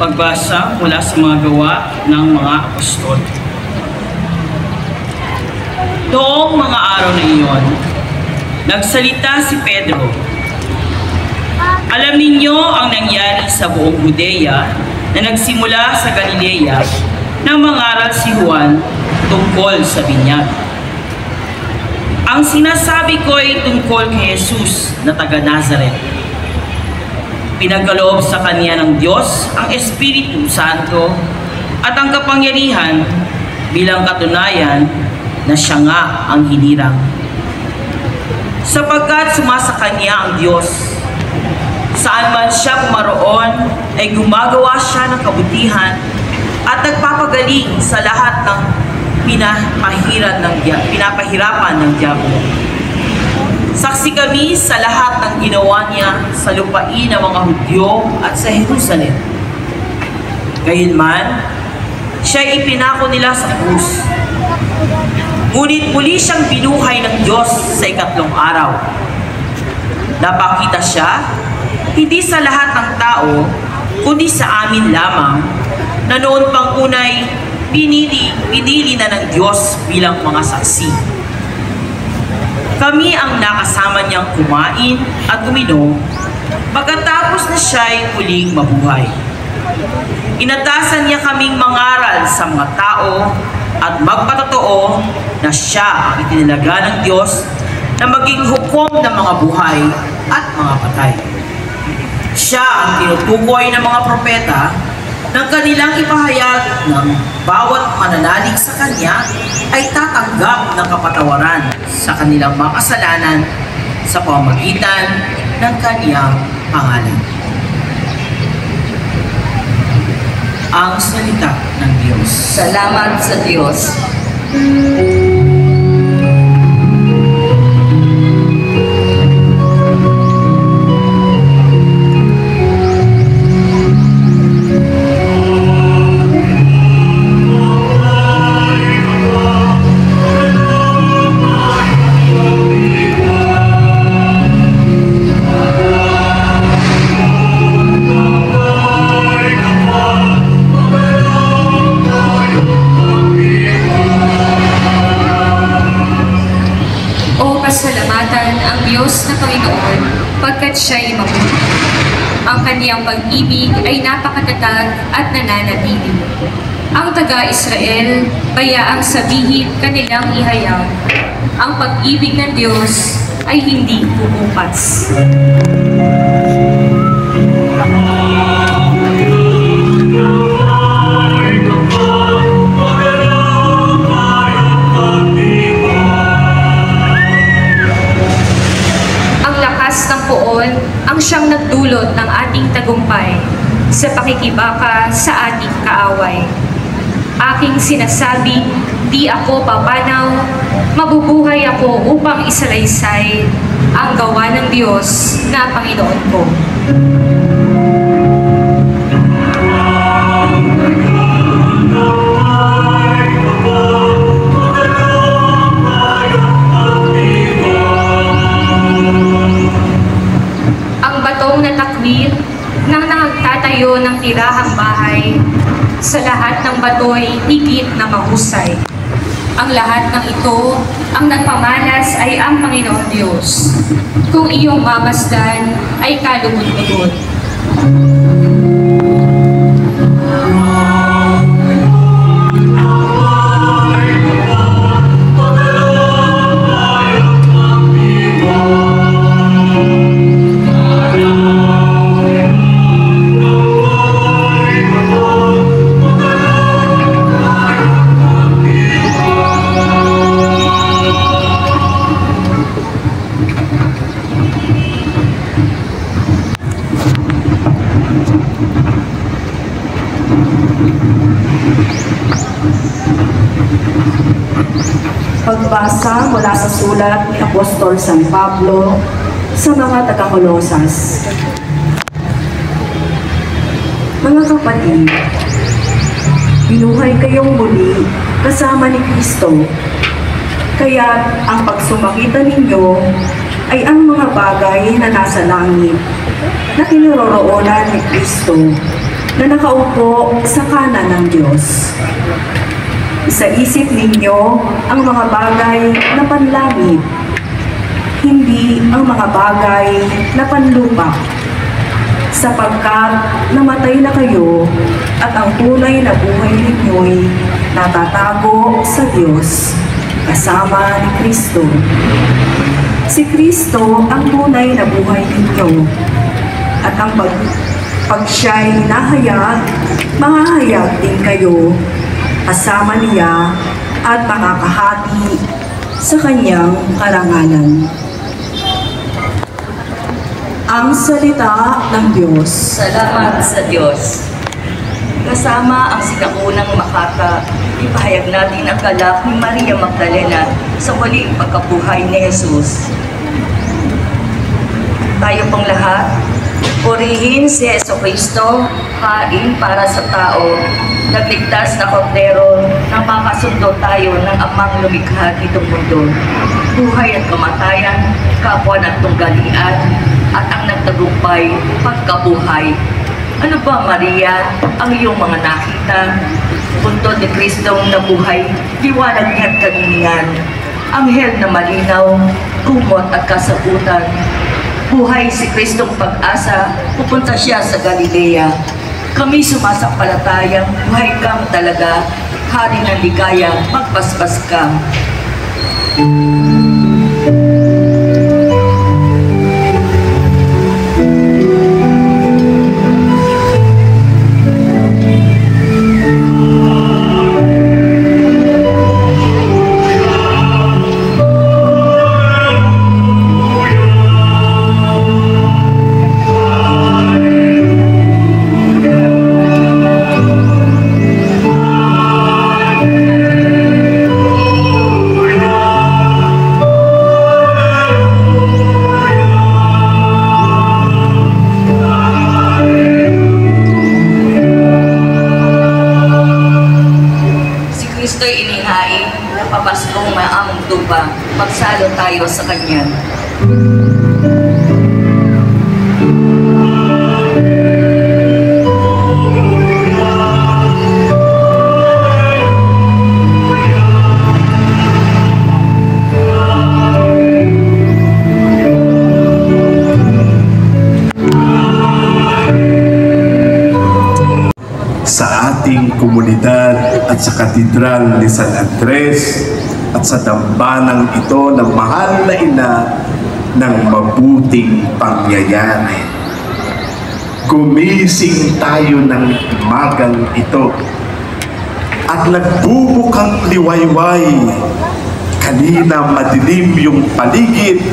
Pagbasa mula sa mga gawa ng mga apostol. Noong mga araw na iyon, nagsalita si Pedro. Alam ninyo ang nangyari sa buong Judea na nagsimula sa Galilea nang mangaral si Juan tungkol sa binyag. Ang sinasabi ko ay tungkol kay Jesus na taga Nazaret. Pinagkaloob sa kanya ng Diyos ang Espiritu Santo at ang kapangyarihan bilang katunayan na siya nga ang hinirang. Sapagkat sumasa kanya ang Diyos, saan man siya pumaroon ay gumagawa siya ng kabutihan at nagpapagaling sa lahat ng pinapahirapan ng diablo. Saksi kami sa lahat ng ginawa niya sa lupain ng mga Hudyo at sa Jerusalem. Gayunman, siya ipinako nila sa krus. Ngunit muli siyang binuhay ng Diyos sa ikatlong araw. Napakita siya, hindi sa lahat ng tao, kundi sa amin lamang, na noon pang unay pinili na ng Diyos bilang mga saksi. Kami ang nakasama niyang kumain at uminom, pagkatapos na siya'y muling mabuhay. Inatasan niya kaming mangaral sa mga tao at magpatotoo na siya ang itinilaga ng Diyos na maging hukom ng mga buhay at mga patay. Siya ang tinutukoy ng mga propeta ng kanilang ipahayag ng bawat mananalig sa kanya ay tatanggap ng kapatawaran sa kanilang mga kasalanan sa pamamagitan ng kaniyang pangalan. Ang salita ng Diyos. Salamat sa Diyos. Diyos na Panginoon, pagkat siya'y mabuti. Ang kaniyang pag-ibig ay napakatatag at nananatili. Ang taga-Israel, bayaang sabihin kanilang ihayag, ang pag-ibig ng Diyos ay hindi pupupas. Ang siyang nagdulot ng ating tagumpay sa pakikibaka sa ating kaaway. Aking sinasabing, di ako papanaw, mabubuhay ako upang isalaysay ang gawa ng Diyos na Panginoon ko. Nang nagtatayo ng tirahang bahay, sa lahat ng bato'y higit na mahusay. Ang lahat ng ito, ang nagpamalas ay ang Panginoon Diyos. Kung iyong mamasdan ay kalugod-lugod. Pagbasa mula sa sulat ni Apostol San Pablo sa mga taga-Kolosas. Mga kapatid, binuhay kayong muli kasama ni Kristo, kaya ang pagsumakita ninyo ay ang mga bagay na nasa langit na kinaroroonan ni Kristo na nakaupo sa kanan ng Diyos. Isaisip ninyo ang mga bagay na panlangit, hindi ang mga bagay na panlupa, sapagkat namatay na kayo at ang tunay na buhay ninyo'y natatago sa Diyos kasama ni Kristo. Si Kristo ang tunay na buhay ninyo at ang pag siya'y hinahayag, mahahayag din kayo kasama niya at makakahati sa kanyang karangalan. Ang salita ng Diyos. Salamat sa Diyos. Kasama ang sinaunang Makata, ipahayag natin ang galak ni Maria Magdalena sa muling pagkabuhay ni Jesus. Tayo pong lahat, purihin si Jesucristo, hain para sa tao, nagligtas na kordero, nang makasundo tayo ng amang lumikha nitong mundo. Buhay at kamatayan, kapwa at tunggalian, at ang nagtagumpay, pagkabuhay. Ano ba, Maria, ang iyong mga nakita? Buntod ni Kristong nabuhay, liwanag niya't kaningan. Anghel na malinaw, kumot at kasabutan. Buhay si Kristong pag-asa, pupunta siya sa Galilea. Kami sumasampalatayang, buhay kang talaga, hari ng ligaya, magpaspas ka. Kristo'y inihain, papaskong maamong tuba, magsalo tayo sa Kanya. Sa ating komunidad at sa katedral ni San Andres at sa dambanang ito ng mahal na ina ng mabuting pangyayari. Gumising tayo ng umagang ito at nagbubukang liwayway. Kanina madilim yung paligid,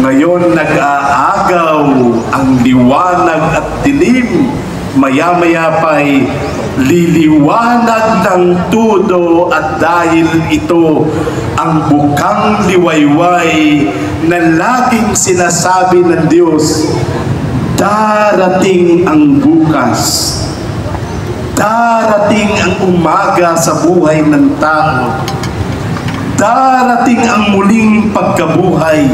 ngayon nag-aagaw ang liwanag at dilim. Maya-maya pa'y liliwanag ng tudo at dahil ito ang bukang liwayway na laging sinasabi ng Diyos, darating ang bukas, darating ang umaga sa buhay ng tao, darating ang muling pagkabuhay.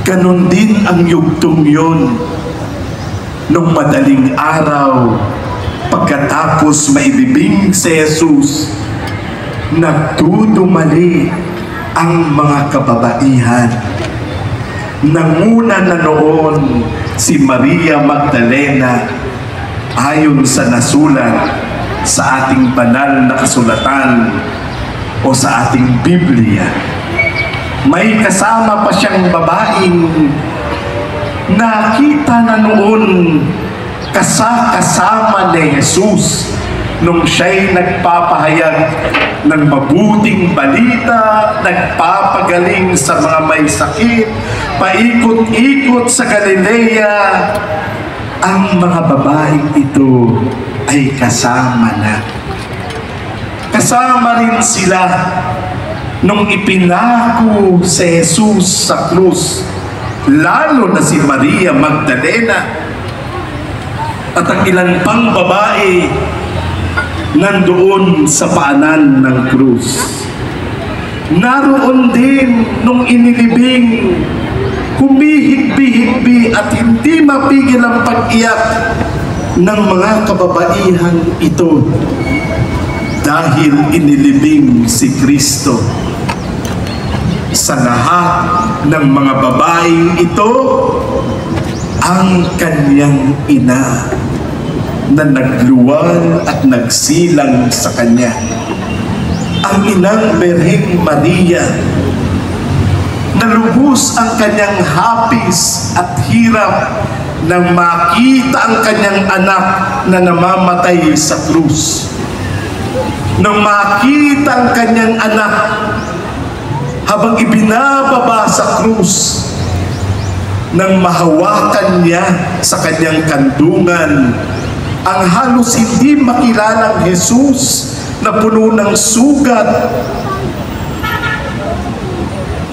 Ganon din ang yugtong yun. Nung madaling araw, pagkatapos maibibing si Jesus, nagdudumali ang mga kababaihan. Nanguna na noon si Maria Magdalena ayon sa nasulat sa ating banal na kasulatan o sa ating Biblia. May kasama pa siyang babaeng nakita na noon kasama ni Jesus nung siya'y nagpapahayag ng mabuting balita, nagpapagaling sa mga may sakit, paikot-ikot sa Galilea. Ang mga babaeng ito ay kasama na. Kasama rin sila nung ipinako si Jesus sa krus, lalo na si Maria Magdalena at ang ilan pang babae nandoon sa paanan ng krus. Naroon din nung inilibing, humihigbi-higbi at hindi mapigil ang pag-iyak ng mga kababaihang ito dahil inilibing si Kristo. Sa lahat ng mga babaeng ito, ang kanyang ina na nagluwal at nagsilang sa kanya. Ang inang Birheng Maria, nalubos ang kanyang hapis at hirap nang makita ang kanyang anak na namamatay sa krus. Nang makita ang kanyang anak habang ibinababa sa krus, nang mahawakan niya sa kanyang kandungan ang halos hindi makilalang Jesus na puno ng sugat,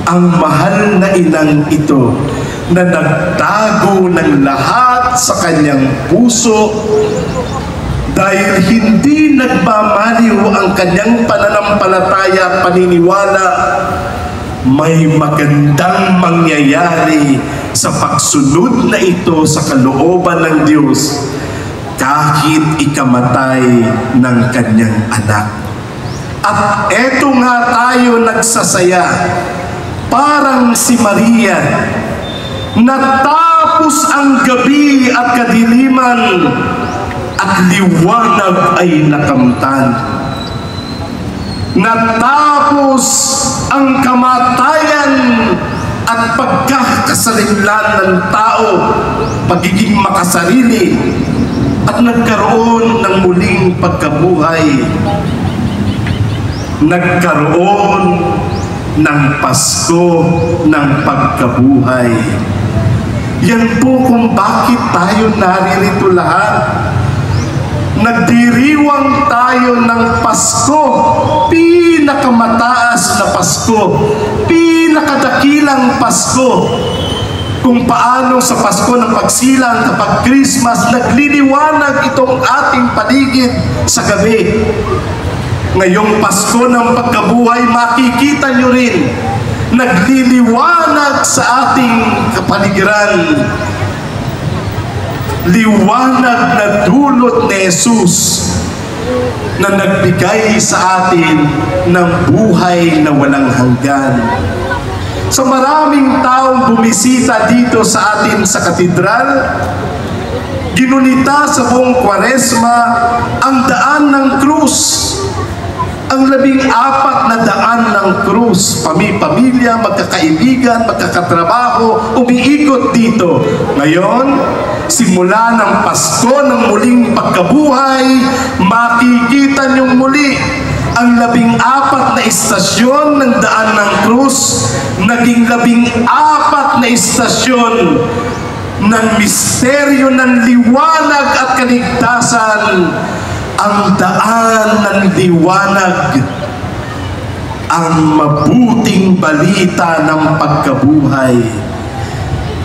ang mahal na inang ito na nagtago ng lahat sa kanyang puso dahil hindi nagmamaliw ang kanyang pananampalataya at paniniwala, may magandang mangyayari sa pagsunod na ito sa kalooban ng Diyos kahit ikamatay ng kanyang anak. At eto nga tayo nagsasaya, parang si Maria, natapos ang gabi at kadiliman at liwanag ay nakamtan. Natapos ang kamatayan at pagkakasalinlan ng tao, pagiging makasarili, at nagkaroon ng muling pagkabuhay. Nagkaroon ng Pasko ng pagkabuhay. Yan po kung bakit tayo naririto lahat. Nagdiriwang tayo ng Pasko, pinakamataas na Pasko, pinakadakilang Pasko. Kung paano sa Pasko ng Pagsilang kapag Christmas, nagliliwanag itong ating paligid sa gabi. Ngayong Pasko ng pagkabuhay, makikita nyo rin, nagliliwanag sa ating kapaligiran. Liwanag na dulot ni Jesus na nagbigay sa atin ng buhay na walang hanggan. Sa maraming taong bumisita dito sa atin sa katedral, ginunita sa buong Kwaresma ang daan ng krus. Ang 14 na daan ng krus, pamilya, magkakaibigan, magkakatrabaho, umiikot dito. Ngayon, simula ng Pasko ng muling pagkabuhay, makikita niyong muli ang 14 na istasyon ng daan ng krus, naging 14 na istasyon ng misteryo ng liwanag at kaligtasan. Ang daan ng liwanag, ang mabuting balita ng pagkabuhay.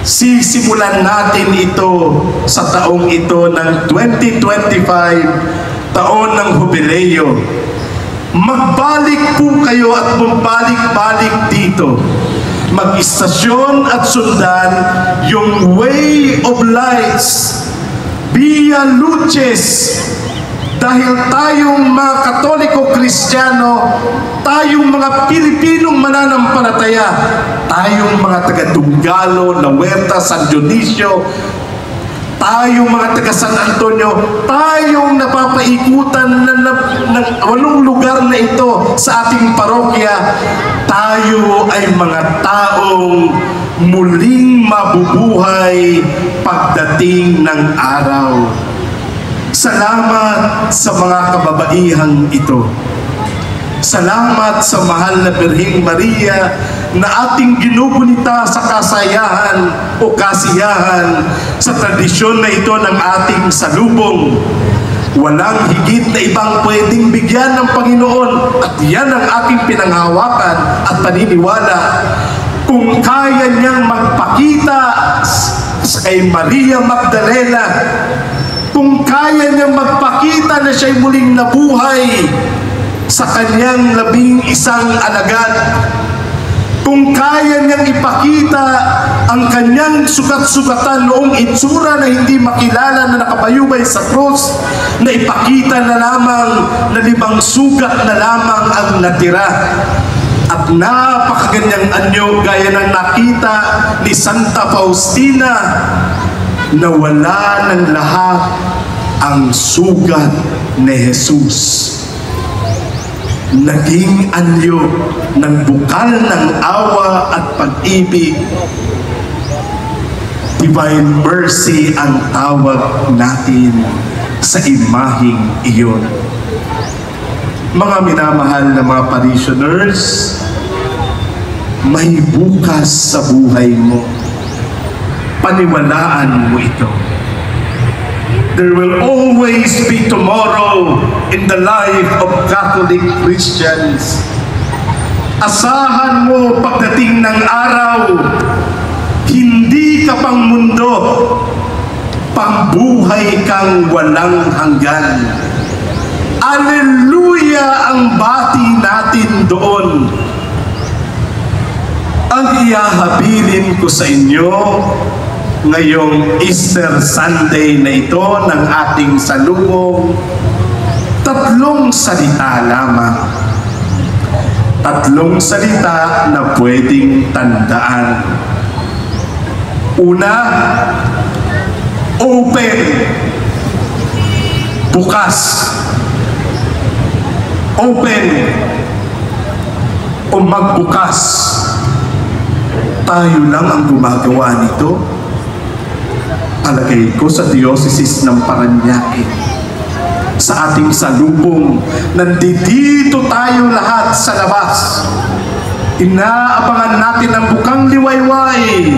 Sisimulan natin ito sa taong ito ng 2025, taon ng Jubileo. Magbalik po kayo at bumalik-balik dito. Mag-istasyon at sundan yung Way of Lights, Via Luces. Dahil tayong mga Katoliko-Kristiyano, tayong mga Pilipinong mananampalataya, tayong mga taga-Dunggalo, La Huerta, San Dionisio, tayong mga taga-San Antonio, tayong napapaikutan ng 8 lugar na ito sa ating parokya, tayo ay mga taong muling mabubuhay pagdating ng araw. Salamat sa mga kababaihang ito. Salamat sa mahal na Birheng Maria na ating ginugunita sa kasayahan o kasiyahan sa tradisyon na ito ng ating salubong. Walang higit na ibang pwedeng bigyan ng Panginoon at yan ang ating pinanghawakan at paniniwala. Kung kaya niyang magpakita sa kay Maria Magdalena, kung kaya niyang magpakita na siya'y muling nabuhay sa kanyang 11 alagad, Kung kaya niyang ipakita ang kanyang sugat-sugatan noong itsura na hindi makilala na nakabayubay sa krus, na ipakita na lamang na 5 sugat na lamang ang natira. At napakaganyang anyo gaya ng nakita ni Santa Faustina na wala ng lahat ang sugat ni Jesus. Naging anyo ng bukal ng awa at pag-ibig. Divine mercy ang tawag natin sa imaheng iyon. Mga minamahal na mga parishioners, may bukas sa buhay mo. Paniwalaan mo ito. There will always be tomorrow in the life of Catholic Christians. Asahan mo pagdating ng araw, hindi ka pang mundo, pangbuhay kang walang hanggan. Aleluya ang bati natin doon. Ang ihahabilin ko sa inyo ngayong Easter Sunday na ito ng ating salubong, 3 salita lamang. 3 salita na pwedeng tandaan. Una, open. Bukas. Open. O magbukas. Tayo lang ang gumagawa nito. Palagay ko sa Diocese ng Parañaque, sa ating salubong, nandito tayo lahat sa labas. Inaabangan natin ang bukang liwayway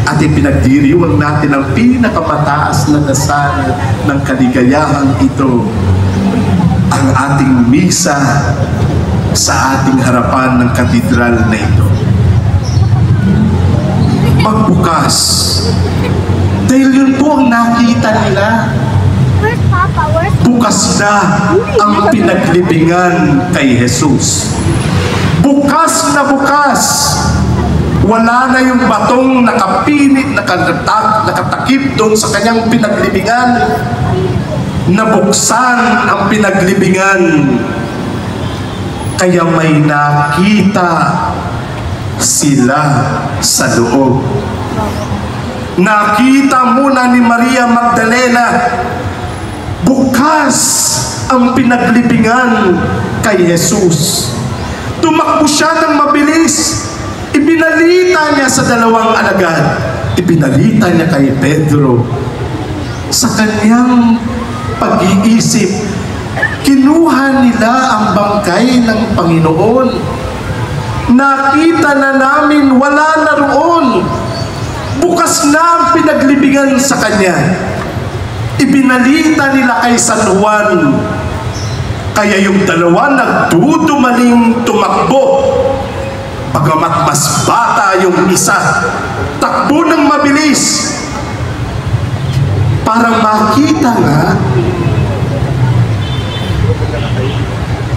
at ipinagdiriwang natin ang pinakamataas na dasal ng kaligayahang ito, ang ating misa sa ating harapan ng katedral na ito. Magbukas. Dahil yun po ang nakita nila. Bukas na ang pinaglibingan kay Jesus. Bukas na bukas. Wala na yung batong nakapinit, nakatakip doon sa kanyang pinaglibingan. Nabuksan ang pinaglibingan. Kaya may nakita sila sa loob. Nakita muna ni Maria Magdalena, bukas ang pinaglibingan kay Jesus. Tumakbo siya ng mabilis. Ibinalita niya sa 2 alagad. Ibinalita niya kay Pedro. Sa kanyang pag-iisip, kinuha nila ang bangkay ng Panginoon. Nakita na namin wala na roon. Bukas na ang pinaglibingan sa kanya. Ibinalita nila kay San Juan. Kaya yung 2 nagdudumaling tumakbo. Bagamat mas bata yung isa, takbo ng mabilis para makita nga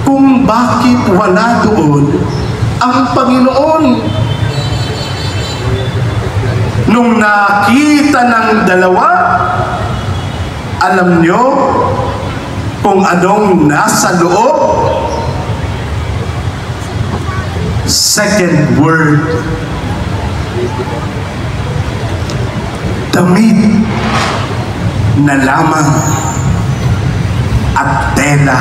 kung bakit wala doon ang Panginoon. Nung nakita ng 2, alam nyo kung anong nasa loob? Second word. Damit na lamang at tela.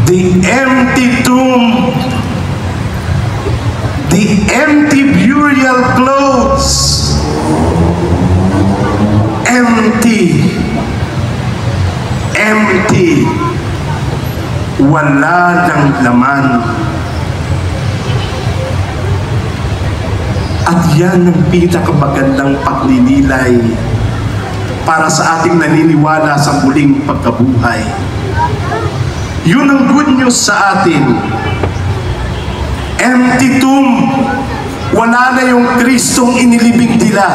The empty tomb, the empty burial clothes, empty, empty, wala ng laman. At yan ang pinakamagandang pagninilay para sa ating naniniwala sa muling pagkabuhay. Yun ang good news sa atin. Empty tomb. Wala na yung Kristong inilibing nila.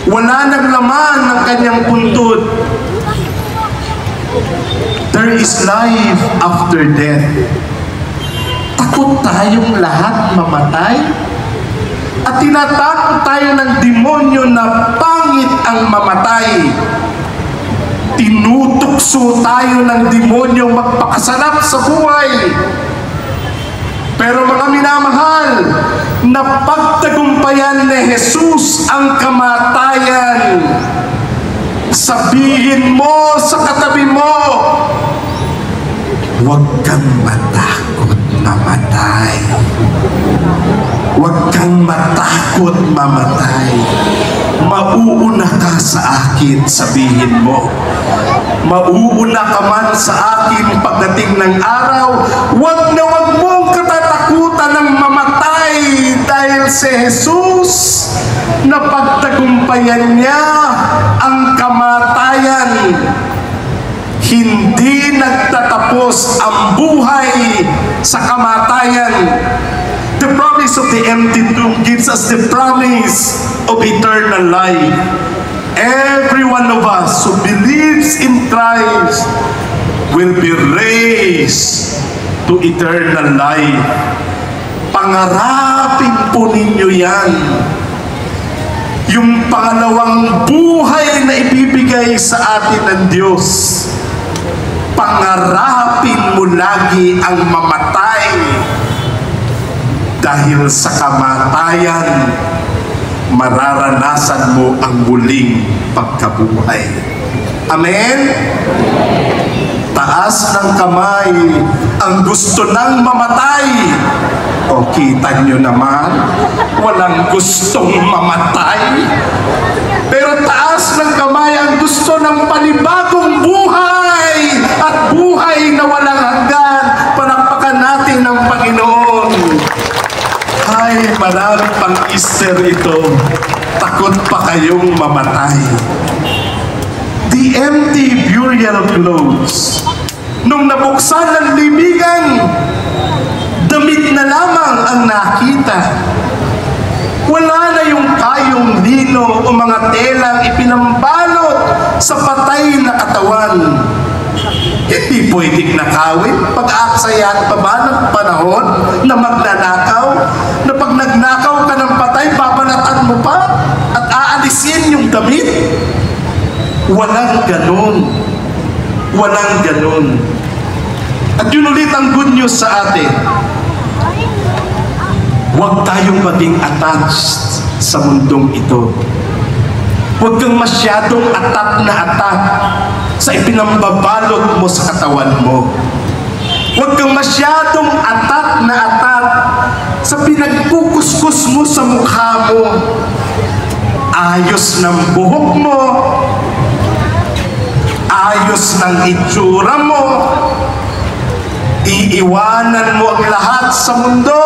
Wala nang laman ng kanyang puntod. There is life after death. Takot tayong lahat mamatay? At tinatakot tayo ng demonyo na pangit ang mamatay. Tinutukso tayo ng demonyo magpakasarap sa buhay. Pero mga minamahal, napagtagumpayan ni Jesus ang kamatayan. Sabihin mo sa katabi mo, huwag kang matakot mamatay. Huwag kang matakot mamatay. Mauuna ka sa akin, sabihin mo. Mauuna ka man sa akin pagdating ng araw. Huwag na huwag mong katatakutan ng mamatay dahil si Jesus napagtagumpayan niya ang kamatayan. Hindi nagtatapos ang buhay sa kamatayan. The promise of the empty tomb gives us the promise of eternal life. Every one of us who believes in Christ will be raised to eternal life. Pangarapin po ninyo yan. Yung pangalawang buhay na ibibigay sa atin ng Diyos. Pangarapin mo lagi ang mamatay. Dahil sa kamatayan, mararanasan mo ang muling pagkabuhay. Amen? Taas ng kamay ang gusto nang mamatay. O kita nyo naman, walang gustong mamatay. Pero taas ng kamay ang gusto ng panibagong buhay at buhay na walang hanggan. Palakpakan natin ang Panginoon. Ay, marami pang Easter ito. Takot pa kayong mamatay. The empty burial clothes. Nung nabuksan ng libingan, damit na lamang ang nakita. Wala na yung kayong lino o mga telang ipinambalot sa patay na katawan. Hindi pwedeng nakawin. Pag-aaksaya pa ba ng panahon na magnanakaw? Na pag nagnakaw ka ng patay, babanatan mo pa at aalisin yung damit? Walang ganon. Walang ganon. At yun ulit ang good news sa atin. Huwag tayong maging attached sa mundong ito. Huwag kang masyadong atat na atat sa ipinambabalot mo sa katawan mo. Huwag kang masyadong atat na atat sa pinagkukuskus mo sa mukha mo. Ayos ng buhok mo, ayos ng itsura mo, iiwanan mo ang lahat sa mundo.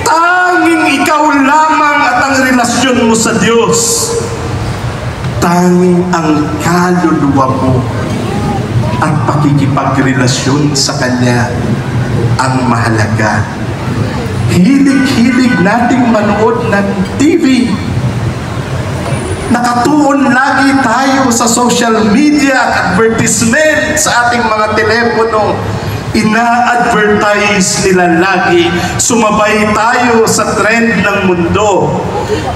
Tanging ikaw lamang at ang relasyon mo sa Diyos. Tanging ang kaluluwa mo at pakikipagrelasyon sa Kanya ang mahalaga. Hilig-hilig nating manood ng TV. Nakatuon lagi tayo sa social media at advertisement sa ating mga telepono. Ina-advertise nila lagi. Sumabay tayo sa trend ng mundo.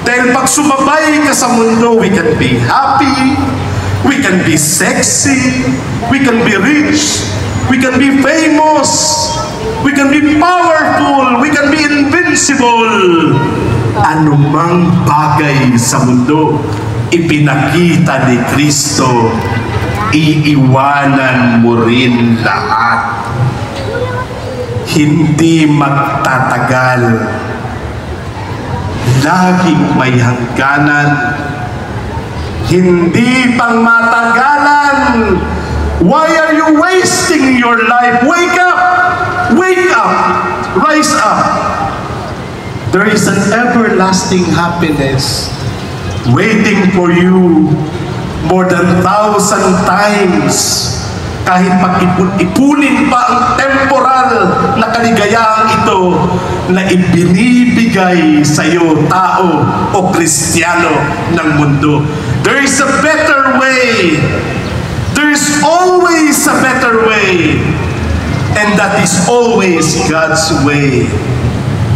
Dahil pag sumabay ka sa mundo, we can be happy, we can be sexy, we can be rich, we can be famous, we can be powerful, we can be invincible. Anumang bagay sa mundo, ipinakita ni Kristo, iiwanan mo rin lahat. Hindi magtatagal. Laging may hangganan. Hindi pang matagalan. Why are you wasting your life? Wake up! Wake up! Rise up! There is an everlasting happiness waiting for you more than 1,000 times. Kahit pag-ipunin pa ang temporal na kaligayahang ito na ibinibigay sa iyo, tao o Kristiyano ng mundo. There is a better way. There is always a better way. And that is always God's way.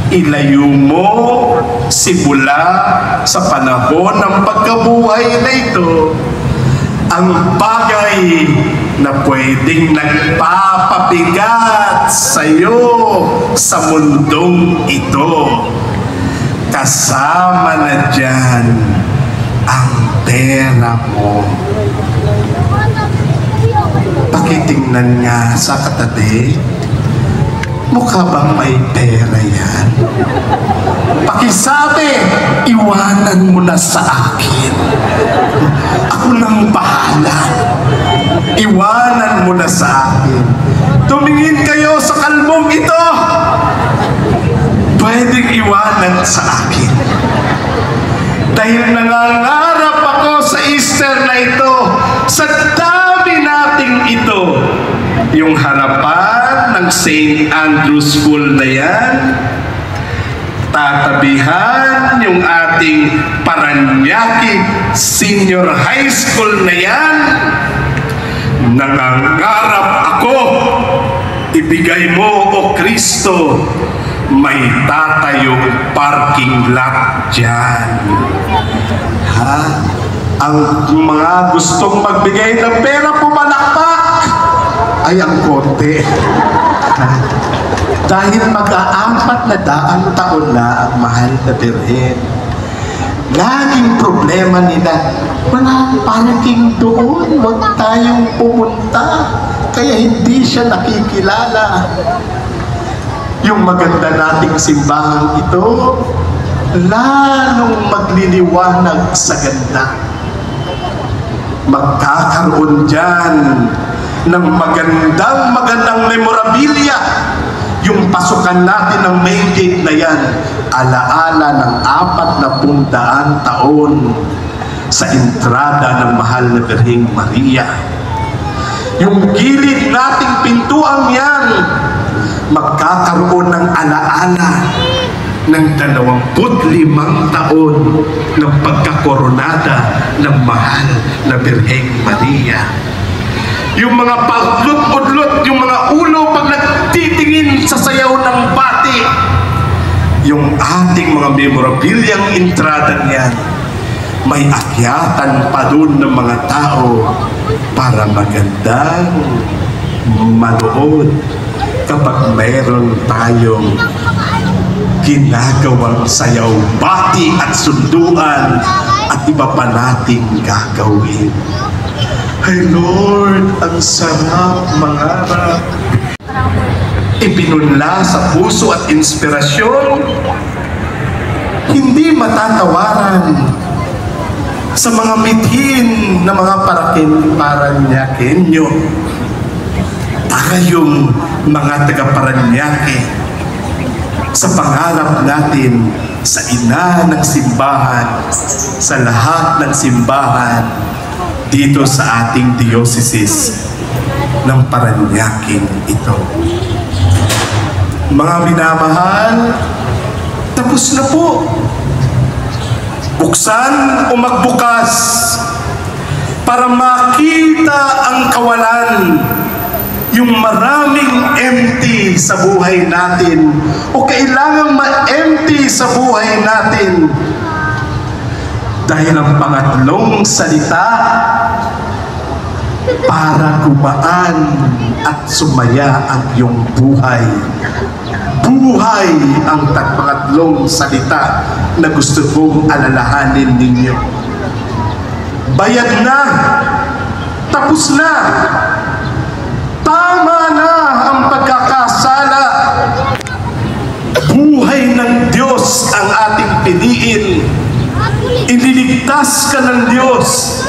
Ilayo mo simula sa panahon ng pagkabuhay na ito ang bagay na pwedeng nagpapabigat sa iyo sa mundong ito. Kasama na dyan ang pera mo. Pakitingnan nga sa katabi. Mukha bang may pera yan? Pakisabi, iwanan mo na sa akin. Ako nang bahala. Iwanan mo na sa akin. Tumingin kayo sa kalbong ito. Pwedeng iwanan sa akin. Dahil nangangarap ako sa Easter na ito, sa dami nating ito, yung harapan ng St. Andrew's School na yan, tatabihan yung ating Paranaque Senior High School na yan, nangangarap ako, ibigay mo, O Kristo, may tatayong parking lot dyan. Ha? Ang mga gustong magbigay ng pera, pumalakpak. Ay, ang konti. Dahil mag-400 taon na ang mahal na Birhen. Laging problema nila, walang parking doon, huwag tayong pumunta. Kaya hindi siya nakikilala. Yung maganda nating simbahan ito, lalong magliliwanag sa ganda. Magkakaroon dyan ng magandang memorabilia. Yung pasukan natin ng main gate na yan, alaala ng 400 taon sa entrada ng mahal na Birheng Maria. Yung gilid nating pintuang yan, magkakaroon ng alaala ng 25 taon ng pagkakoronada ng mahal na Birheng Maria. Yung mga paglut-udlot, yung mga ulo pag nagtitingin sa sayaw ng bati, yung ating mga memorabiliang entrada niyan, may akyatan pa doon ng mga tao para magandang manood kapag mayroon tayong ginagawang sayaw, bati at sunduan at iba pa nating gagawin. Ay Lord, ang sarap mangarap. Ipinunla sa puso at inspirasyon, hindi matatawaran sa mga mithin na mga Paranyakenyo. Tayong mga taga-Paranaque, sa pangarap natin sa ina ng simbahan, sa lahat ng simbahan dito sa ating diocese ng Paranaque ito. Mga minamahal, tapos na po. Buksan o magbukas para makita ang kawalan, yung maraming empty sa buhay natin o kailangang ma-empty sa buhay natin. Dahil ang pangatlong salita, para gumaan at sumaya ang iyong buhay. Buhay ang pangatlong salita na gusto kong alalahanin ninyo. Bayad na, tapos na, tama na ang pagkakasala. Buhay ng Diyos ang ating piliin. Ililigtas ka ng Diyos.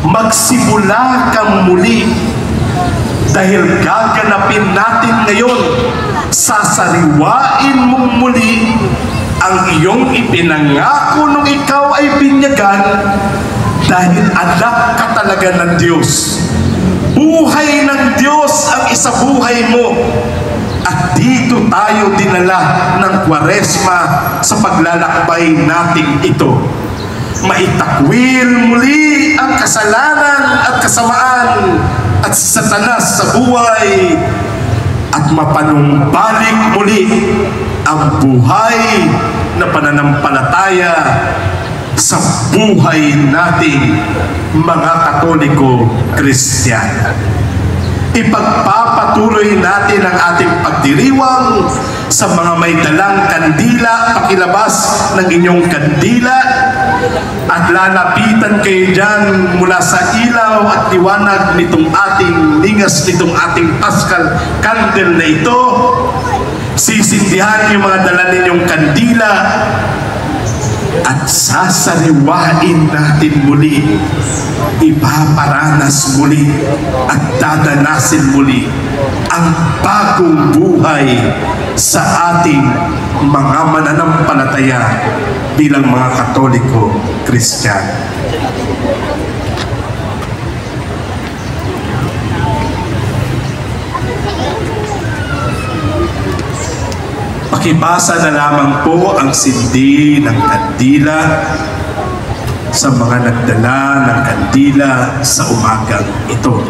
Magsimula kang muli. Dahil gaganapin natin ngayon, sasariwain mong muli ang iyong ipinangako nung ikaw ay binyagan, dahil anak ka talaga ng Diyos. Buhay ng Diyos ang isabuhay mo. At dito tayo dinala ng Kwaresma sa paglalakbay nating ito. Maitakwil muli ang kasalanan at kasamaan at Satanas sa buhay. at mapanumbalik muli ang buhay na pananampalataya sa buhay nating mga Katoliko Kristiyano. Ipagpapatuloy natin ang ating pagdiriwang sa mga may dalang kandila, pakilabas ng inyong kandila at lalapitan kayo dyan mula sa ilaw at liwanag nitong ating lingas, nitong ating Paschal candle na ito. Sisindihan yung mga dala ninyong kandila at sasariwain natin muli, ipaparanas muli at dadanasin muli ang bagong buhay sa ating mga mananampalataya bilang mga Katoliko Kristiyano. Pakibasa na lamang po ang sindi ng kandila sa mga nagdala ng kandila sa umagang ito.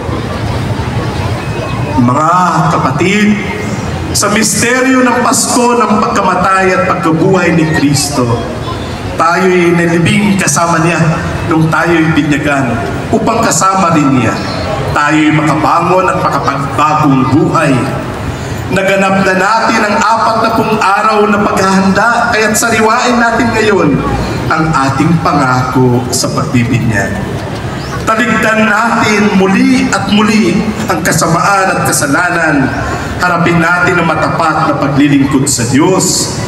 Mga kapatid, sa misteryo ng Pasko ng pagkamatay at pagkabuhay ni Kristo, tayo'y nalibing kasama niya nung tayo'y binyagan upang kasama rin niya. Tayo'y makabangon at makapagbagong buhay. Naganap na natin ang 40 araw na paghahanda, kaya't sariwain natin ngayon ang ating pangako sa pagbibinyag. Taligdan natin muli at muli ang kasamaan at kasalanan. Harapin natin ang matapat na paglilingkod sa Diyos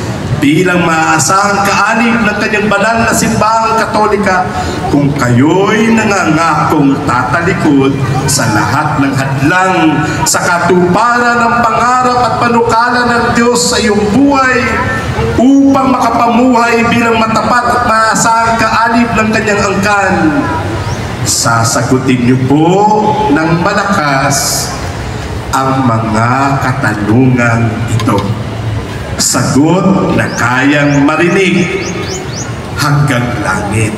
bilang maaasahang kaanib ng kanyang banal na simbahang Katolika, kung kayo'y nangangakong tatalikod sa lahat ng hadlang sa katuparan ng pangarap at panukala ng Diyos sa iyong buhay upang makapamuhay bilang matapat at maaasahang kaanib ng kanyang angkan. Sasagutin niyo po ng malakas ang mga katanungan ito. Sagot na kayang marinig hanggang langit.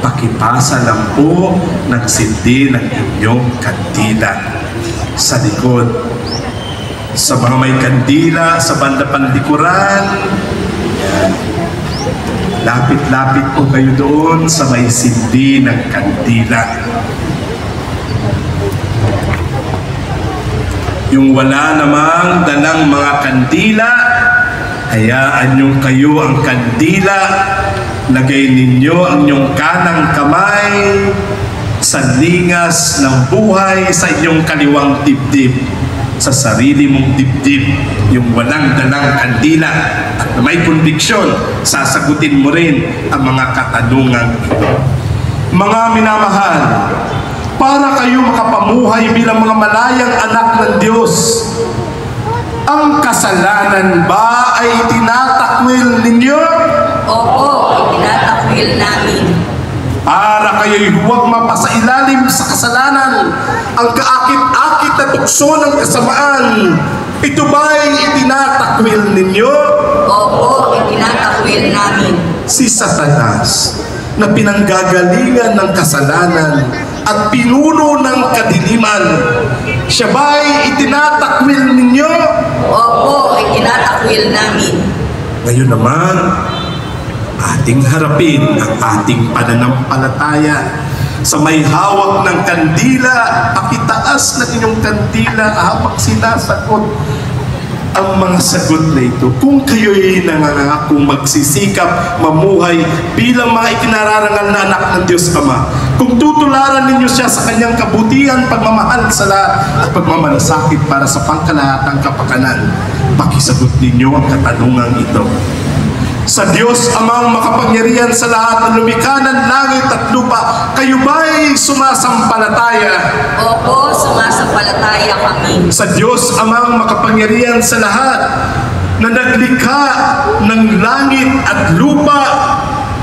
Pakipasa lang po ng sindi ng inyong kandila sa likod. Sa mga may kandila sa banda panlikuran, lapit-lapit po kayo doon sa may sindi ng kandila. Yung wala namang dalang mga kandila, hayaan nyo kayo ang kandila, lagay ninyo ang inyong kanang kamay sa lingas ng buhay sa inyong kaliwang dibdib, sa sarili mong dibdib, yung walang dalang kandila, at may konbiksyon, sasagutin mo rin ang mga katanungan ito. Mga minamahal, para kayo makapamuhay bilang mga malayang anak ng Diyos, ang kasalanan ba ay tinatakwil ninyo? Opo, itinatakwil namin. Para kayo'y huwag mapasailalim sa kasalanan, ang kaakit-akit na tukso ng kasamaan, ito ba'y itinatakwil ninyo? Opo, itinatakwil namin. Si Satanas, na pinanggagalingan ng kasalanan at pinuno ng kadiliman, siya ba'y itinatakwil ninyo? Opo, itinatakwil namin. Ngayon naman, ating harapin ang ating pananampalataya. Sa may hawak ng kandila, pakitaas ng inyong kandila habang sinasagot ang mga sagot na ito. Kung kayo'y nangangakong magsisikap, mamuhay bilang mga ikinararangal na anak ng Diyos Ama, kung tutularan ninyo siya sa kanyang kabutihan, pagmamahal sa lahat at pagmamalasakit para sa pangkalahatang kapakanan, pakisagot ninyo ang katanungan ito. Sa Diyos Amang makapangyarihan sa lahat ng lumikha ng langit at lupa, kayo ba'y sumasampalataya? Opo, sumasampalataya kami. Sa Diyos Amang makapangyarihan sa lahat na naglikha ng langit at lupa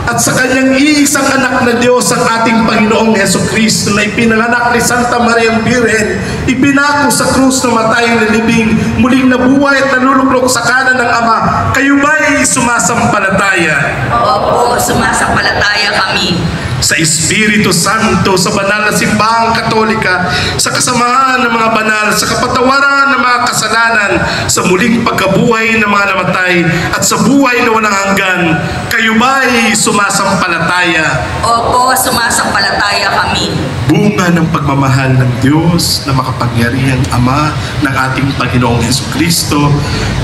at at sa kanyang iisang anak na Diyos ang ating Panginoong Hesukristo na ipinanganak ni Santa Maria ang Birhen, ipinako sa krus na matay na libing, muling nabuhay at naluluklok sa kanan ng Ama. Kayo ba'y sumasampalataya? Opo, sumasampalataya kami. Sa Espiritu Santo, sa banal na simbahang Katolika, sa kasamaan ng mga banal, sa kapatawaran ng mga kasalanan, sa muling pagkabuhay ng mga namatay, at sa buhay na walang hanggan, kayo ba'y sumasampalataya? Opo, sumasampalataya kami. Bunga ng pagmamahal ng Diyos na makapangyarihang Ama ng ating Panginoong Hesukristo,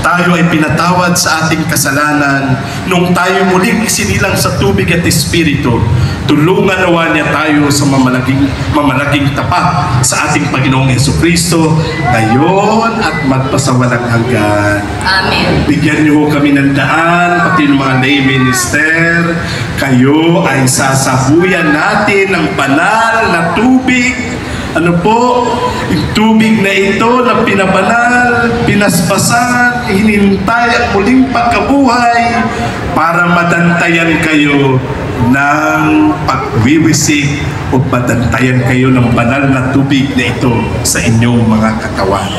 tayo ay pinatawad sa ating kasalanan nung tayo muling isinilang sa tubig at Espiritu. Tulungan nawa niya tayo sa mamalaging tapat sa ating Panginoong Hesukristo ngayon at magpasawalang hanggan. Amen. Bigyan niyo kami ng daan, pati ng mga lay minister. Kayo ay sasabuyan natin ng banal na tubig. Ano po? Yung tubig na ito na pinabanal, pinaspasan, hinintay ang muling pagkabuhay para madantayan kayo ng pagwiwisik o madantayan kayo ng banal na tubig na ito sa inyong mga katawan.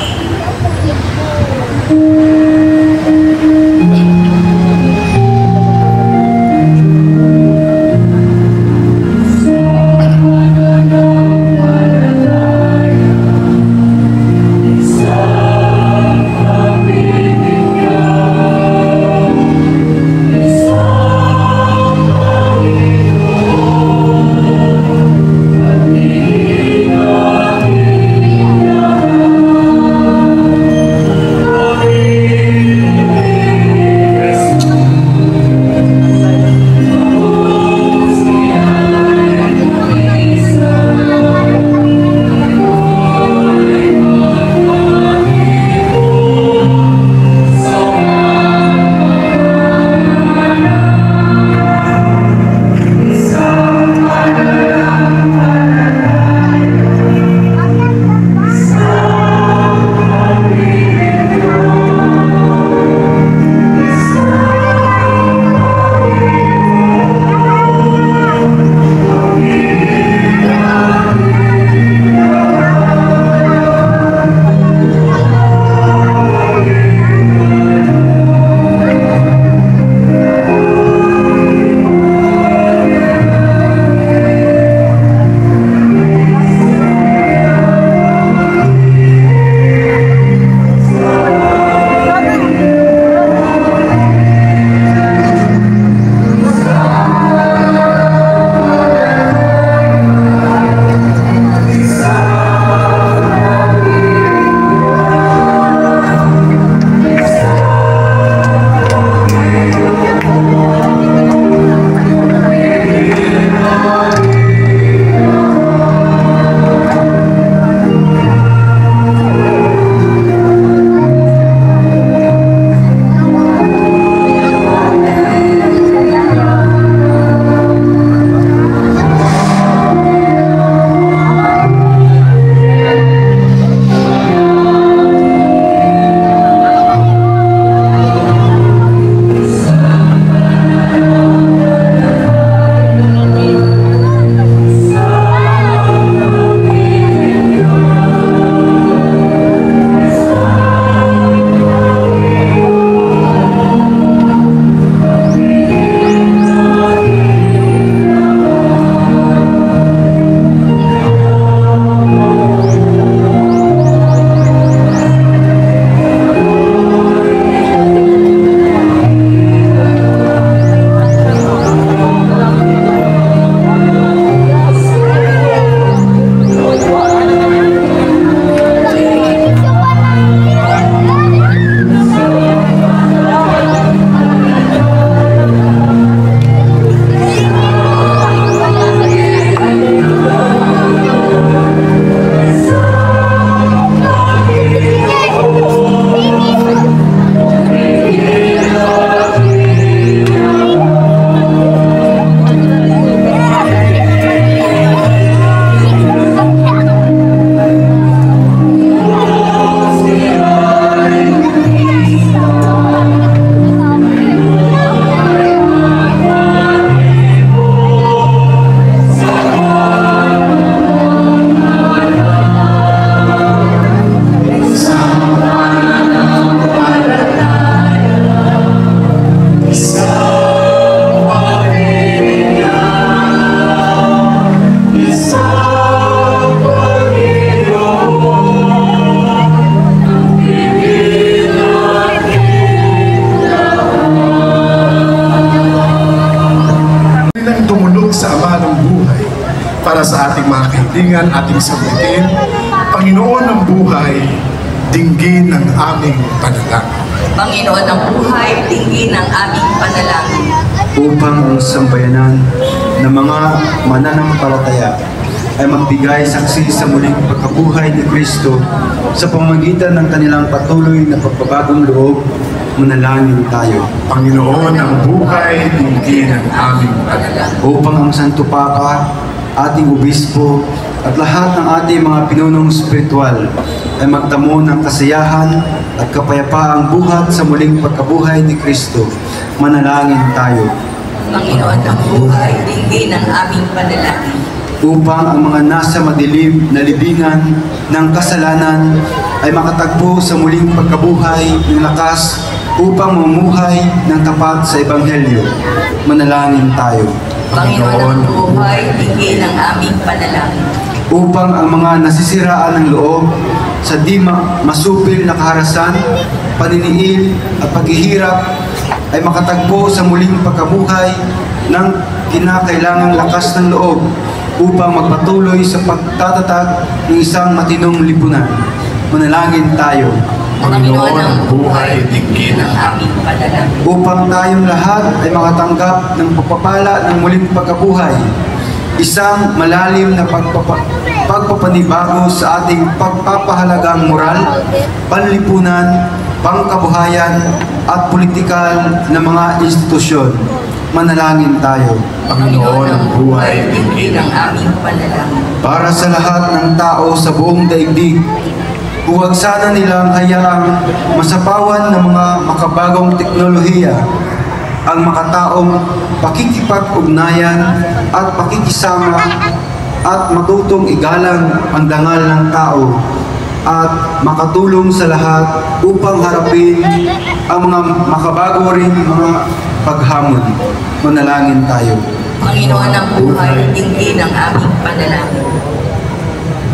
sa ating mga kaibigan, ating sagutin. Panginoon ng buhay, dinggin ang aming panalangin. Panginoon ng buhay, tingin ang aming panalangin. Upang ang sambayanan ng mga mananampalataya ay magbigay saksi sa muling pagkabuhay ni Kristo sa pamamagitan ng kanilang patuloy na pagbabagong loob, manalangin tayo. Panginoon ng buhay, dinggin ang aming panalangin. Upang ang Santo Papa, ating obispo, at lahat ng ating mga pinunong spiritual ay magtamo ng kasiyahan at kapayapaang buhat sa muling pagkabuhay ni Kristo, manalangin tayo. Panginoon ng buhay, dinggin ang aming panalangin. Upang ang mga nasa madilim na libingan ng kasalanan ay makatagpo sa muling pagkabuhay ng lakas upang mamuhay ng tapat sa Ebanghelyo, manalangin tayo. Panginoon ng buhay, dinggin ang aming panalangin. Upang ang mga nasisiraan ng loob sa di masupil na kaharasan, paniniil at paghihirap ay makatagpo sa muling pagkabuhay ng kinakailangang lakas ng loob upang magpatuloy sa pagtatatag ng isang matinong lipunan. Manalangin tayo. Panginoon ng buhay, dinggin ang aming panalangin. Upang tayong lahat ay makatanggap ng pagpapala ng muling pagkabuhay, isang malalim na pagpapanibago sa ating pagpapahalagang moral, panlipunan, pangkabuhayan at politikal na mga institusyon. Manalangin tayo. Panginoon ng buhay, dinggin ang aming panalangin. Para sa lahat ng tao sa buong daigdig, huwag sana nilang hayaang masapawan ng mga makabagong teknolohiya ang makataong pakikipag-ugnayan at pakikisama at matutong igalang ang dangal ng tao at makatulong sa lahat upang harapin ang mga makabago rin mga paghamon. Manalangin tayo. Panginoon ng buhay, dinggin ang aming panalangin.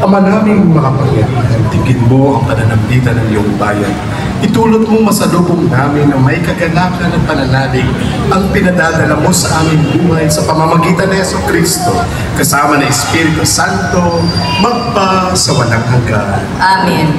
Ama naming makapangyarihan, tingin mo ang pananambitan ng iyong bayan. Itulot mo masalubong namin na may kaganapan at pananalig ang pinadadala mo sa aming buhay sa pamamagitan ng Yeso Kristo, kasama ng Espiritu Santo, magpa sa walang hanggan. Amen.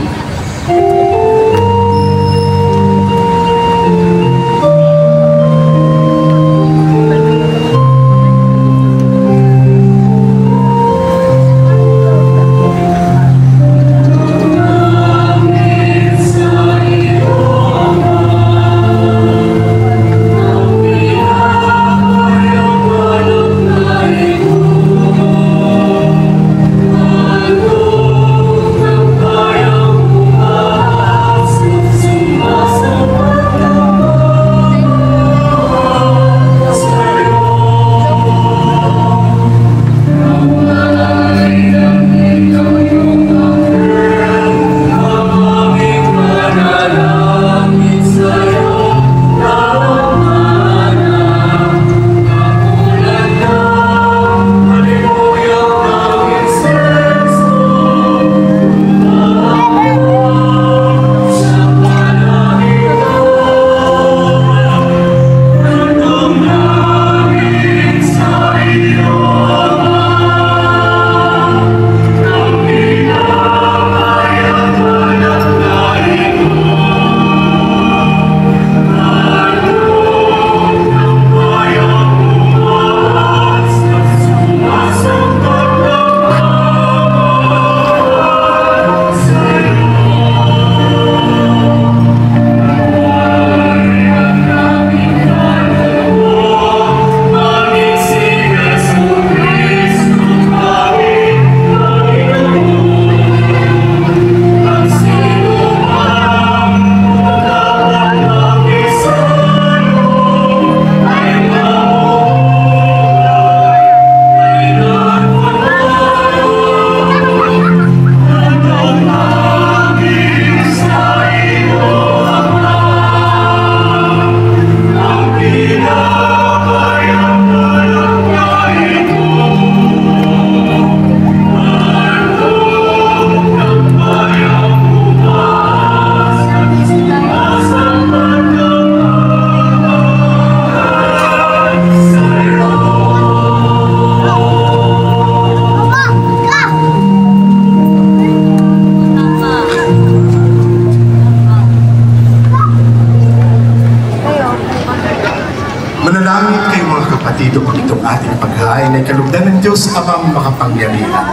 Manalangin kayo mga kapatid upang itong ating paghahain ay kalugdan ng Diyos Amang makapangyarihan.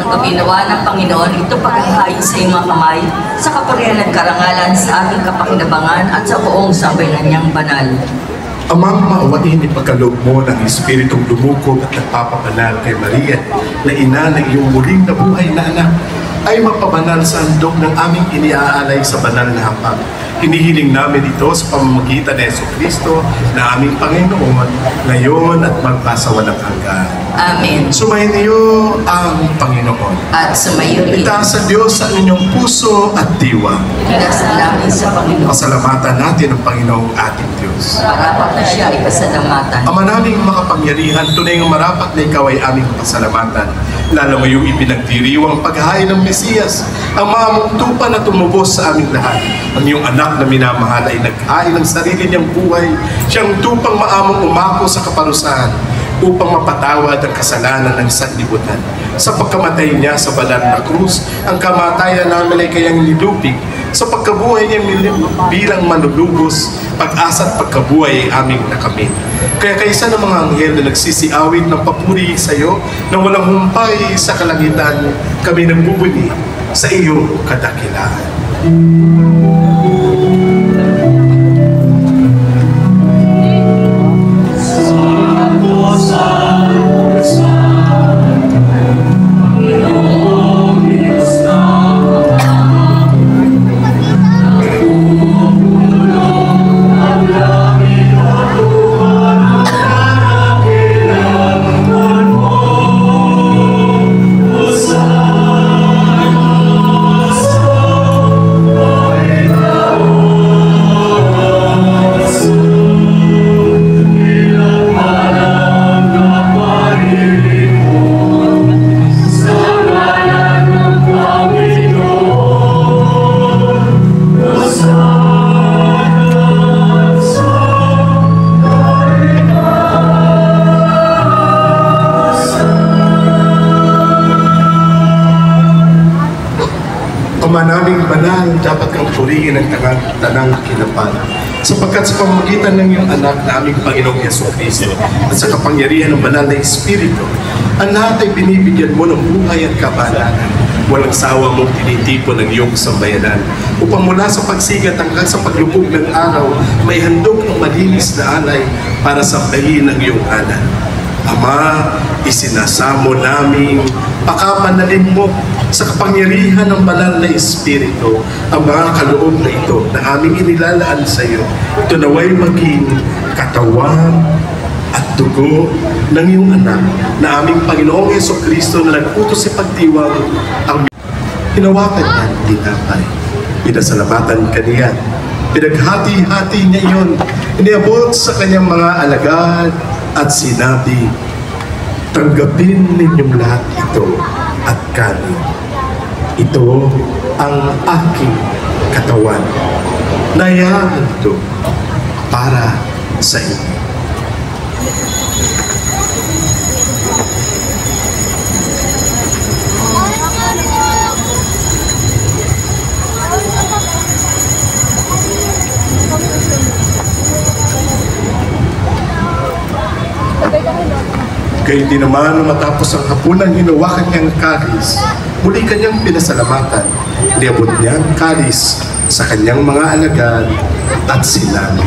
Nang ginawa ng Panginoon ito paghahain sa iyong mga kamay, sa kapurihan at karangalan sa ating kapakinabangan at sa buong sambayanan niyang banal. Amang maawain ipagkaloob mo ng Espiritong lumukog at nagpapabanal kay Maria na ina ng iyong muling nabuhay na anak ay mapabanal sa handog ng aming iniaalay sa banal na hapag. Hinihiling namin ito sa pamamagitan ni Jesucristo na aming Panginoon ngayon at magpasawalang hanggan. Amen. Sumayin niyo ang Panginoon. At sumayo rin. Itaas sa Diyos sa inyong puso at diwa. Pinasal namin sa Panginoon. Pasalamatan natin ang Panginoong ating Diyos. Marapat na siya ipasalamatan. Ama naming makapangyarihan, tunay ng marapat na ikaw ay aming pasalamatan. Lalo ngayong ipinagdiriwang paghahain ng Mesiyas, ang maamong tupa na tumubos sa aming lahat. Ang iyong anak na minamahal ay naghain ng sarili niyang buhay. Siyang tupang maamong umako sa kaparusahan upang mapatawad ang kasalanan ng sanlibutan. Sa pagkamatay niya sa banal na krus, ang kamatayan namin ay kayang nilupig. Sa pagkabuhay niya bilang manlulubos, pag-asa at pagkabuhay ay aming nakamit. Kaya kaysa ng mga anghel na nagsisiawit ng papuri sa iyo, na walang humpay sa kalangitan, kami nagbubuni sa iyo kadakilaan. Ama naming banal, dapat kang purihin ang tanang kinapan. Sapagkat sa pamamagitan ng iyong anak na aming Panginoong Jesucristo at sa kapangyarihan ng banal na Espiritu, ang lahat ay binibigyan mo ng buhay at kabanalan. Walang sawa mong tinitipon ng iyong sambayanan upang mula sa pagsigat hanggang sa paglubog ng araw, may handog ng malinis na alay para sambahin ang iyong anak. Ama, isinasamo namin pakapanalin mo sa kapangyarihan ng banal na Espiritu ang mga kaloob na ito na aming inilalaan sa iyo. Ito naway maging katawan at dugo ng iyong anak na aming Panginoong Jesucristo na nag-utos sa pagdiwang ang hinawakan niya ng tinapay. Pinasalamatan kaniya. Pinaghati-hati niya iyon. Iniabot sa kanyang mga alagad at sinabi, tanggapin ninyong lahat ito at kanin. Ito ang aking katawan na ihahandog para sa inyo. Kaya di naman matapos ang hapunan, hinawakan niya ang kalis. Muli kanyang pinasalamatan. Niabot niya ang kalis sa kanyang mga alagad at sinabi,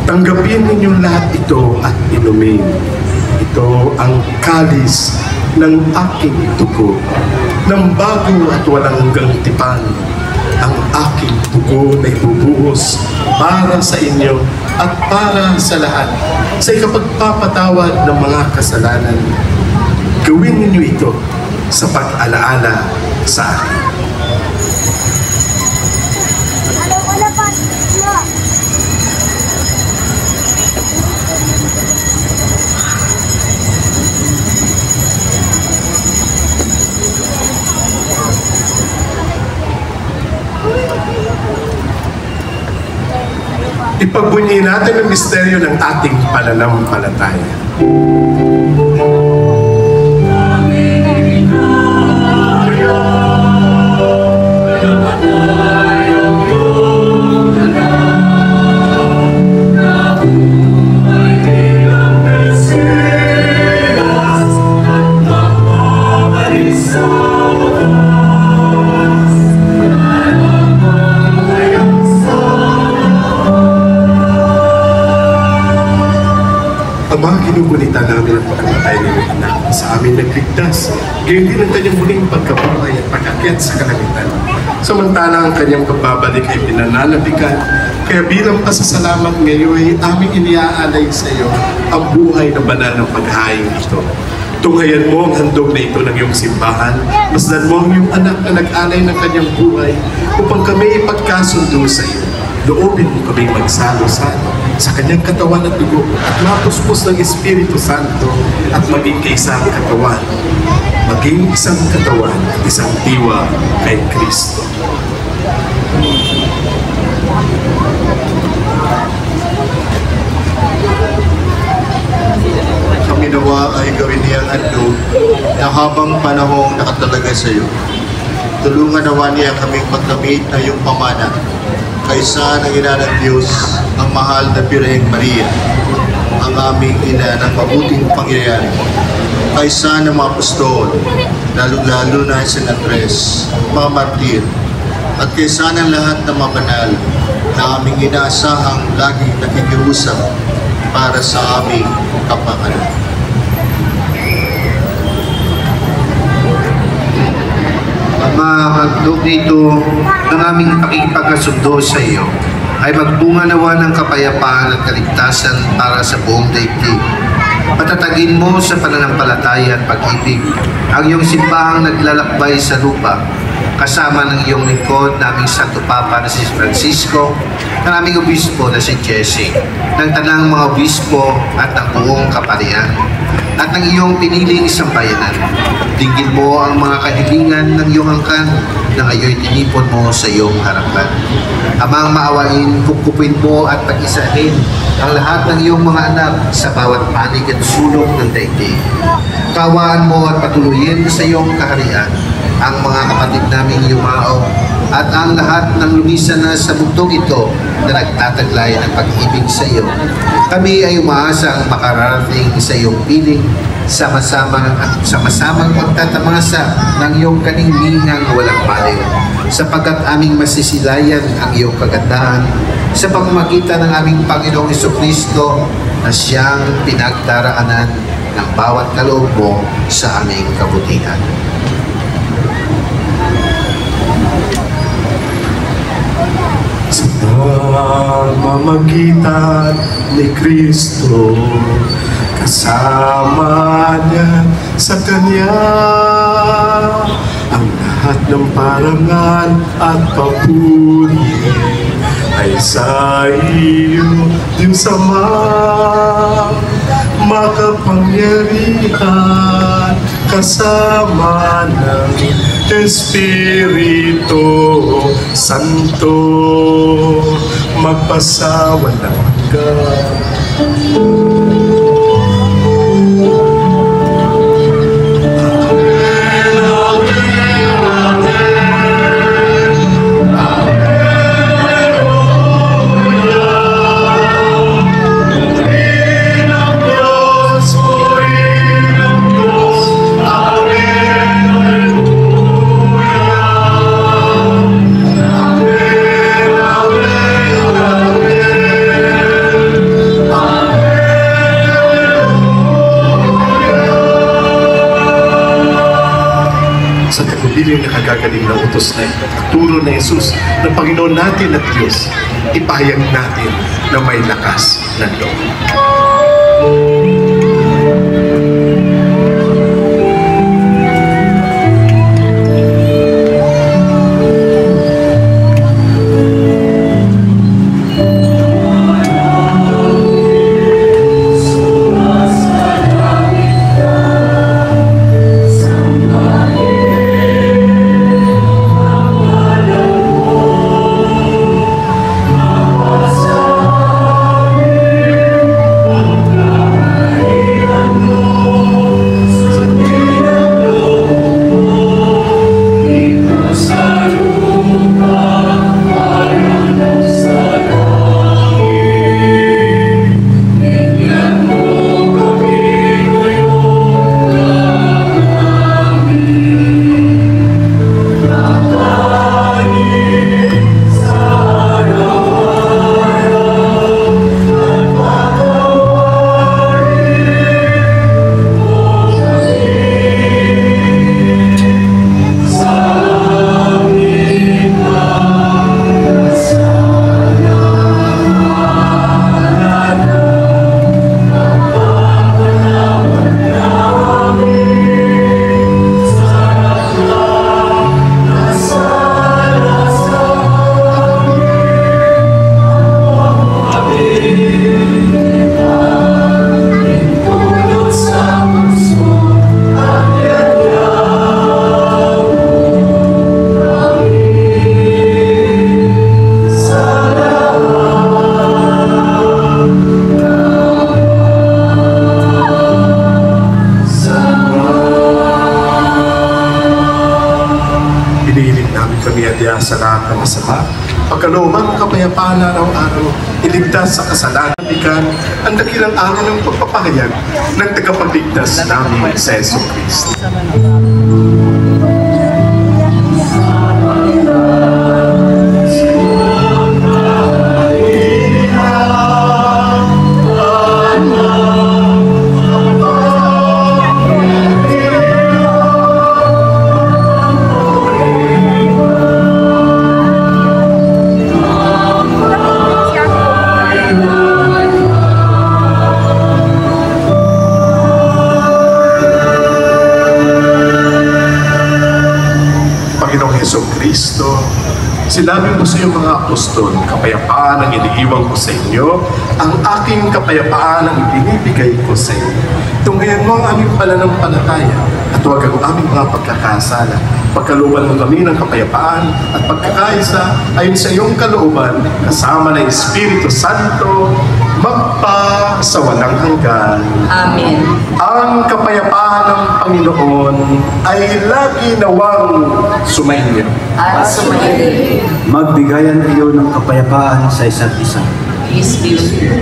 tanggapin ninyong lahat ito at inumin. Ito ang kalis ng aking dugo, ng bago at walang hanggang tipan. Ang aking dugo na ibubuhos para sa inyo at para sa lahat sa ikapagpapatawad ng mga kasalanan. Gawin ninyo ito sa pag-alaala sa akin. Ipagbunyi natin ang misteryo ng ating pananampalataya. Ama, ginugunita namin ang pagkamatay ng iyong anak sa amin nagligtas. Gayon din ang kanyang muling pagkabuhay at pag-akyat sa kalangitan. Samantala ang kanyang pagbabalik ay pinananabikan. Kaya bilang pasasalamat ngayon ay aming iniaalay sa iyo ang buhay na banal ng paghain ito. Tunghayan mo ang handog na ito ng iyong simbahan. Masdan mo ang iyong anak na nag-alay ng kanyang buhay upang kami ipagkasundo sa iyo. Loobin mo kami magsalo-salo sa kanyang katawan at dugo at mapuspos ng Espiritu Santo at maging kaisang katawan. Maging isang katawan at isang diwa kay Kristo. Kami nawa ay gawin niyang handog na habang panahong nakatalaga sa iyo. Tulungan nawa niya kaming magkamit na iyong pamana kaysa ng ina ng Diyos, ang mahal na Birheng Maria, ang aming ina ng mabuting pangyayari, kaysa ng mga apostol, lalo-lalo na si San Andres, mga martir, at kaysa ng lahat ng mga banal na aming inaasahang laging nakikiusap para sa aming kapakanan. Ama, handog nito ng aming pakikipagkasundo sa iyo ay magbunga nawa ng kapayapaan at kaligtasan para sa buong daigdig. Patatagin mo sa pananampalataya at pag-ibig ang iyong simbahang naglalakbay sa lupa, kasama ng iyong lingkod naming Santo Papa na si Francisco, ng aming obispo na si Jesse, ng tanang mga obispo at ng buong kaparian, at ng iyong piniling sambayanan. Dinggin mo ang mga kahilingan ng iyong angkan na ngayon tinipon mo sa iyong harapan. Amang maawain, kukupin mo at pag-isahin ang lahat ng iyong mga anak sa bawat panig at sulok ng daigdig. Kawaan mo at patuloyin sa iyong kaharian ang mga kapatid naming yumao at ang lahat ng lumisan na sa mundong ito na nagtataglay ng pag-ibig sa iyo. Kami ay umaasang makararating sa iyong piling, sama-samang magtatamasa ng iyong kaningningang walang baliw, sapagkat aming masisilayan ang iyong kagandahan sa pamamagitan ng aming Panginoong Jesucristo na siyang pinagdaraanan ng bawat kaloob mo sa aming kabutihan. Sa pamamagitan ni Kristo, kasama niya sa Kanya, ang lahat ng parangal at papuri ay sa iyo, Diyos Ama, makapangyarihan, kasama ng Espiritu Santo, magpasawalang hanggan. Yung nakagagaling na utos na turo na Jesus ng Panginoon natin at Diyos, ipahayag natin na may lakas ng loob. na masama, pagkalooban ng kapayapaan araw-araw, iligtas sa kasalanan, ang dakilang araw ng pagpapahayag ng tagapagligtas namin sa Yesu Cristo. Kristo, sinabi mo sa iyong mga apostol, kapayapaan ang iniiwan ko sa inyo, ang aking kapayapaan ang ibinibigay ko sa inyo. Tunghayan mo ang aming pananampalataya at huwag ang aming mga pagkakasala. Pagkalooban mo kami ng kapayapaan at pagkakaisa ayon sa iyong kalooban, kasama ng Espiritu Santo, magpa sa walang hanggan. Amen. Ang kapayapaan ng Panginoon ay lagi nawang sumainyo. At sumayin. Magbigayan kayo ng kapayapaan sa isa't isa. Peace be with you.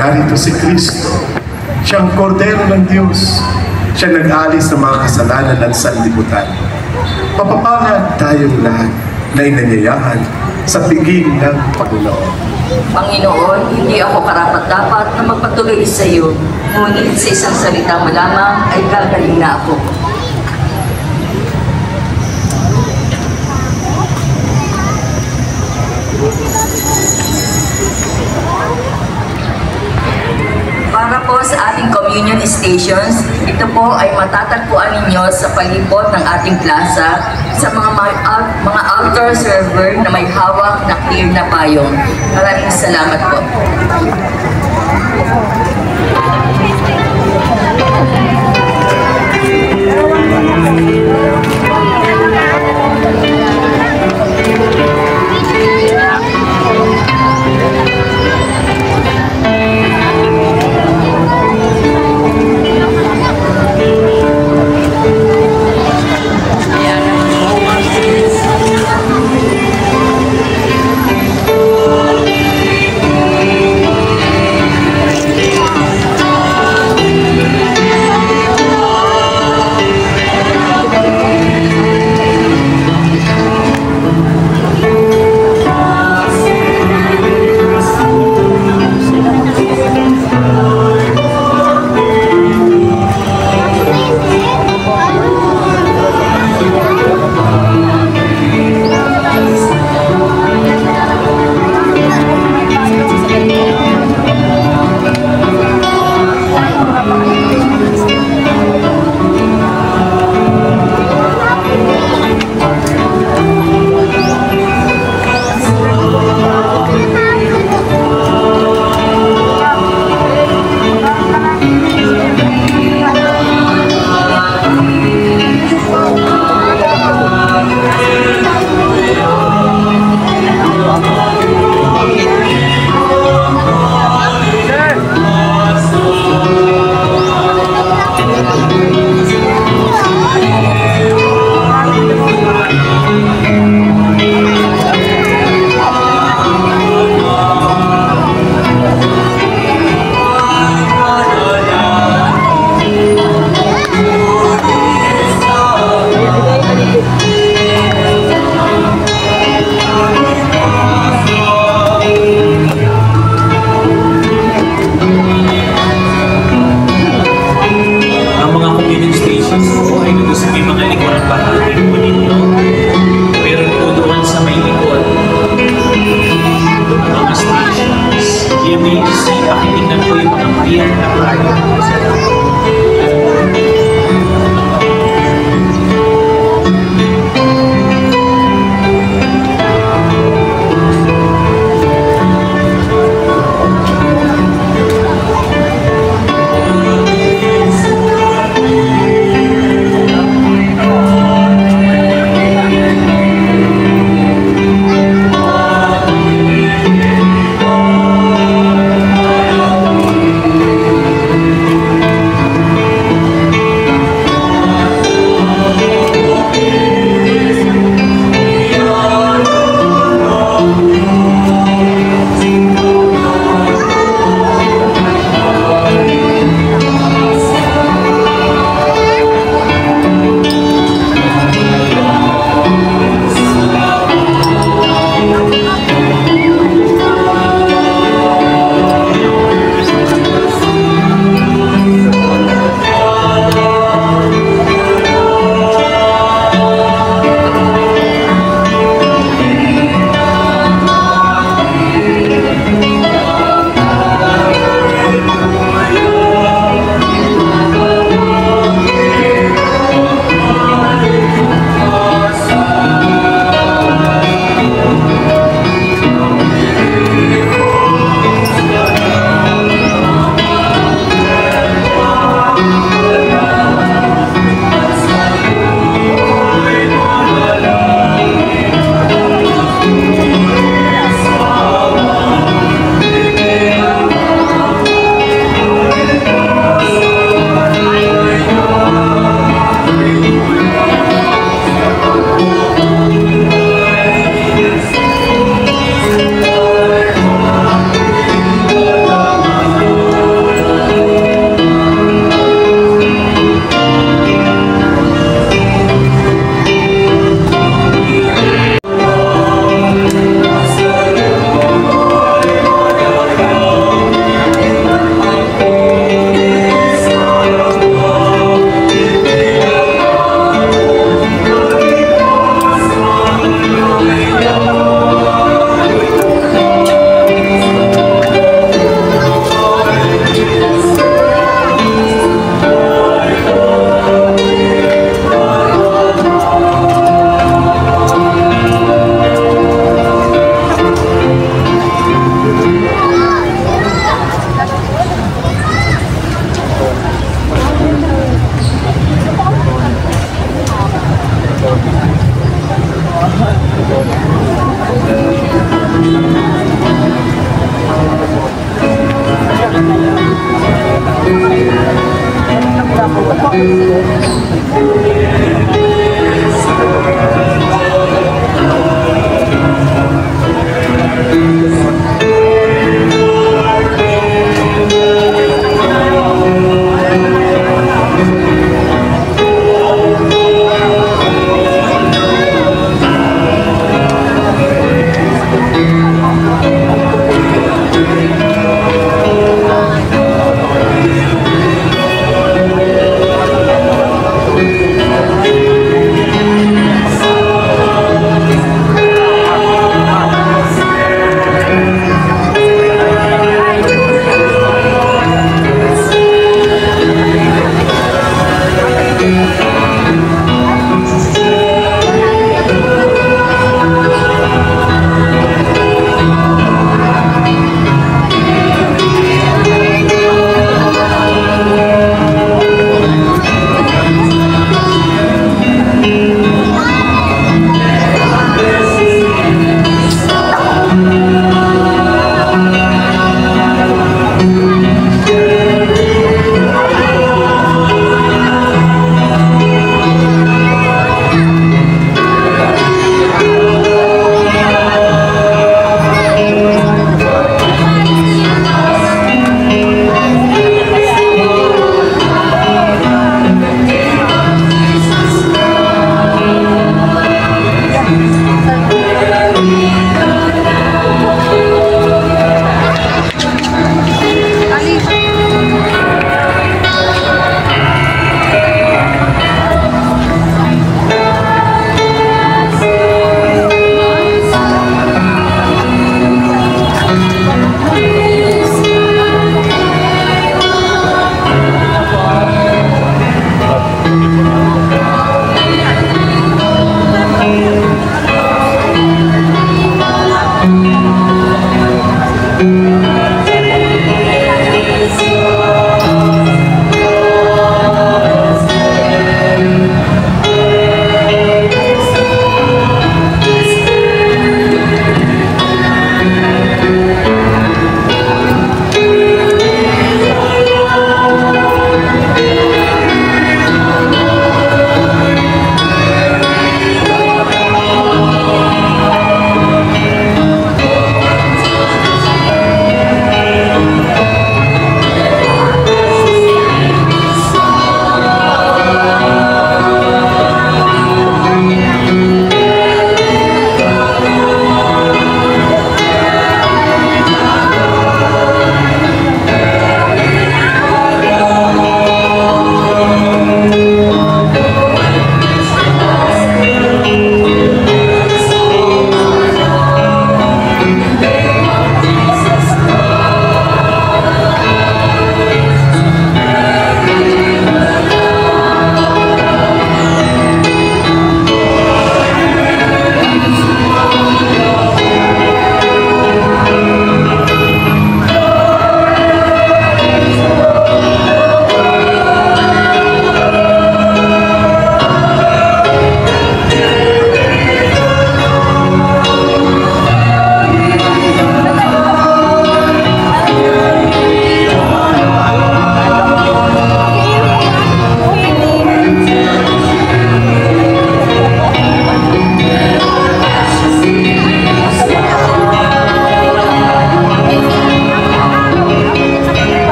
Narito si Kristo, siyang kordero ng Diyos. Siya nag-alis ng mga kasalanan ng sanlibutan. Papapangad tayong lahat na inanyayahan sa piging ng Panginoon. Panginoon, hindi ako karapat-dapat na magpatuloy sa iyo, ngunit sa isang salita mo lamang ay gagaling na ako. Para po sa ating communion stations, ito po ay matatagpuan ninyo sa palibot ng ating plaza sa mga altar server na may hawak na clear na payong. Maraming salamat po.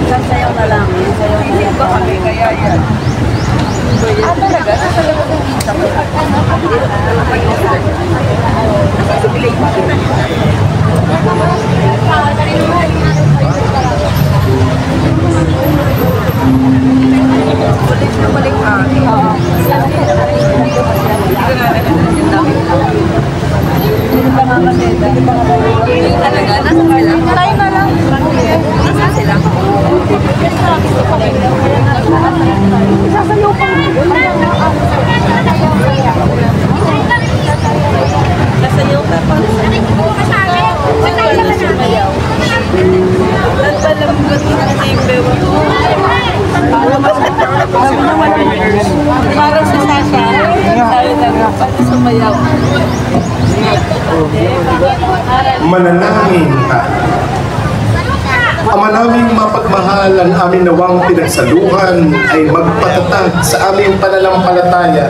Sasayaw na lang. Sasayaw ba kami kaya yan? Talaga? Talaga kumita ko. Talaga? Nasa bar lang? Tayo na lang. Nasaan sila? Isasayaw pa. Nasayaw ka pa. Sumayaw. Nagpalambot na sa ibew. Parang si Sasha. Sabi lang, pati sumayaw. Manalangin ka. Ama naming mapagmahal, ang aming nawang pinagsaluhan ay magpatatag sa aming pananampalataya.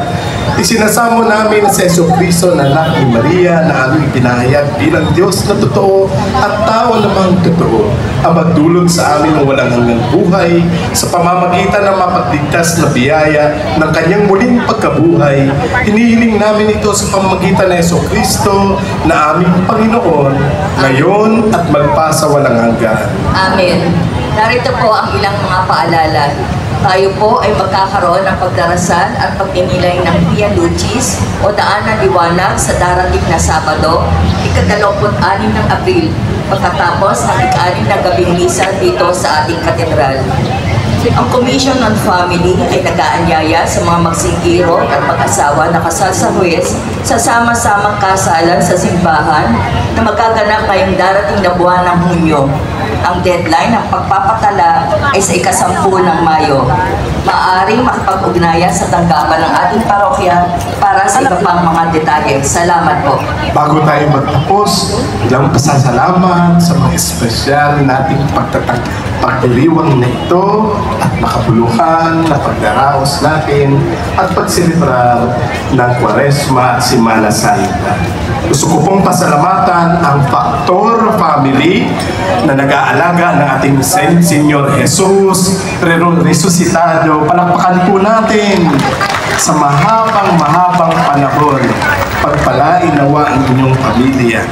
Isinasamo namin sa Jesucristo na anak ni Maria na aming pinahayag bilang Diyos na totoo at tao namang totoo, ang magdulot sa amin ng walang hanggang buhay sa pamamagitan ng mapagligtas na biyaya ng kanyang muling pagkabuhay. Hinihiling namin ito sa pamamagitan ng Jesucristo na aming Panginoon, ngayon at magpasa walang hanggan. Amen. Narito po ang ilang mga paalala. Tayo po ay magkakaroon ng pagdarasal at pagninilay ng Via Lucis o Daan ng Liwanag sa darating na Sabado, ika-26 ng Abril, pagkatapos ng ika-6 na gabing misa dito sa ating katedral. Ang Commission on Family ay nag-aanyaya sa mga magsingiro at mag-asawa na kasal sa huwes sa sama-samang kasalan sa simbahan na magaganap ngayong darating na buwan ng Hunyo. Ang deadline ng pagpapatala ay sa ika-10 ng Mayo. Maaaring makipag-ugnayan sa tanggapan ng ating parokya para sa iba pang mga detalye. Salamat po. Bago tayo magtapos, ilang pasasalamat sa mga espesyal nating pagdiriwang na ito at makabuluhan na pagdaraos natin at pagsilibrar ng Kwaresma at Semana Santa. Gusto ko pong pasalamatan ang Factor Family na nag-aalaga ng ating Senyor Jesus resusitado. Palakpakan po natin sa mahabang panahon. Pagpalain nawa ang inyong pamilya.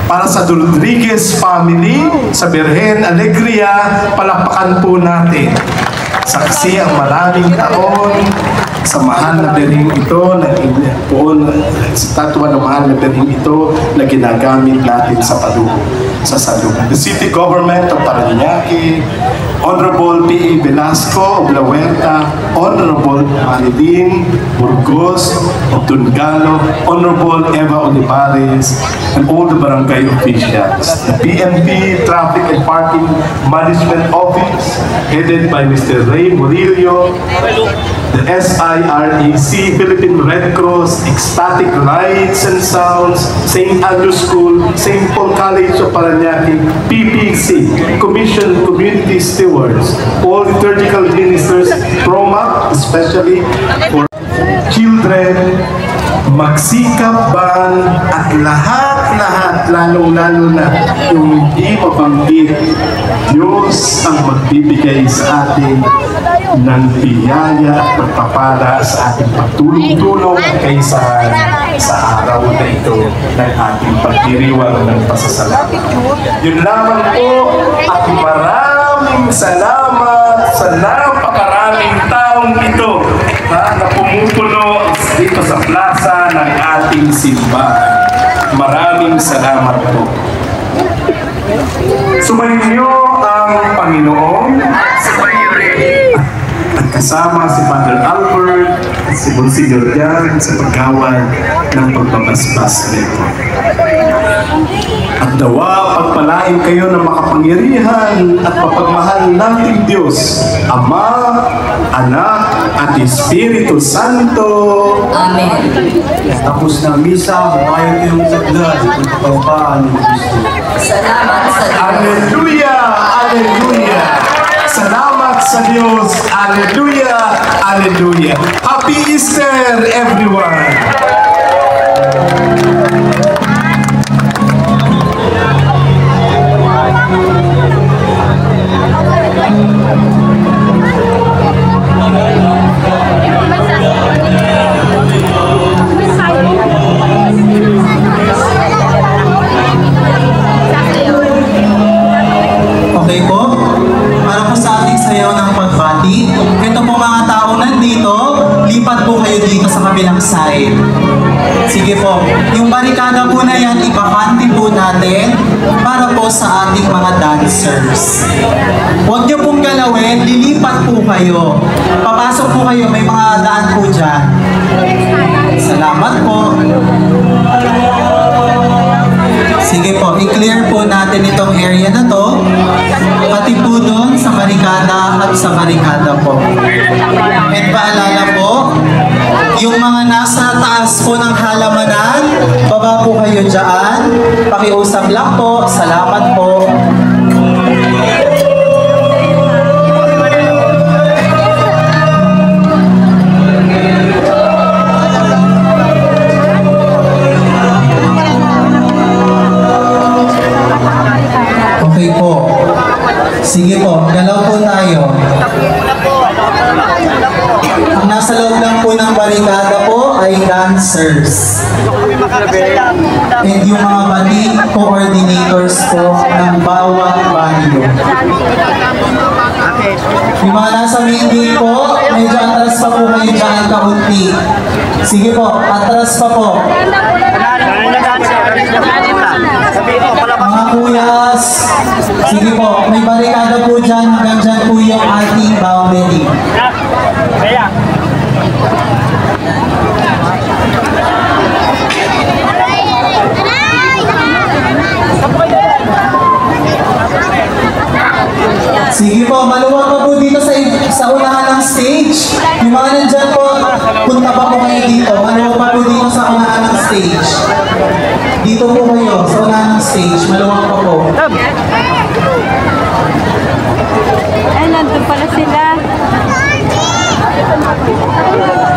Para sa Rodriguez family, sa Birhen Alegria, palakpakan po natin. Saksi ang maraming taon sa mahal na birhing ito sa tatwa ng mahal na birhing ito na ginagamit natin sa salubong. The City Government of Parañaque, Honorable P.A. Velasco of La Huerta, Honorable Marilyn Burgos of Tungalo, Honorable Eva Olivares, and all the barangay officials. The PNP Traffic and Parking Management Office, headed by Mr. Ray Murillo, the SIREC, Philippine Red Cross, Ecstatic Lights and Sounds, St. Andrew School, St. Paul College of Parañaque, PPC, Commission Community Stewards, all liturgical ministers, PROMAC, especially for children, magsikap ban at lahat, lalong-lalo na yung hindi mabanggit, Diyos ang magbibigay sa atin ng biyaya at pagpapala sa ating pagtulong-tulong kaysa sa araw na ito ng ating pagdiriwang ng pasasalamat. Yun lamang po at maraming salamat sa napakaraming taong ito na pumupuno dito sa plaza ng ating simbahan. Maraming salamat po. Sumainyo ang Panginoon at kasama si Father Albert at si Monsignor Jan sa paggawan ng pagbabasbas nito. At nawa pagpalain kayo ng makapangyarihan at mapagmahal nating Diyos, Ama, Anak, at Espiritu Santo. Amen. Tapos na misa, humayon kayong sagdan kung kapapaan ng Kristo. Salamat sa Diyos. Hallelujah! Hallelujah! Salamat sa Diyos! Hallelujah! Hallelujah! Happy Easter, everyone! Okay po? Para po sa ating sayaw ng pagbati, ito po mga taong nandito, lipat po kayo dito sa kabilang side. Sige po, yung barikada po na yan, ibakante po natin para po sa ating mga dancers. Huwag niyo pong galawin, lilipat po kayo. Papasok po kayo, may mga daan po dyan. Salamat po. Sige po, i-clear po natin itong area na to, pati po doon sa barikada at sa barikada po. At paalala po, yung mga nasa taas po ng halamanan, baba po kayo dyan. Pakiusap lang po. Salamat po. Okay po. Sige po, galaw po tayo. Ang nasa loob lang po ng barikada po ay dancers. And yung mga body coordinators po ng bawat banyo. Yung mga nasa main gate po, medyo atras pa po kayo dyan kaunti. Sige po, atras pa po. Mga kuyas, sige po, may barikada po dyan, hanggang dyan po yung ating boundary. Sige po, maluwag pa po dito sa unahan ng stage. Yung mga nandyan po, punta pa po kayo dito. Maluwag pa po dito sa unahan ng stage. Dito po kayo, sa unahan ng stage. Maluwag pa po. Ay, nandun pala sila.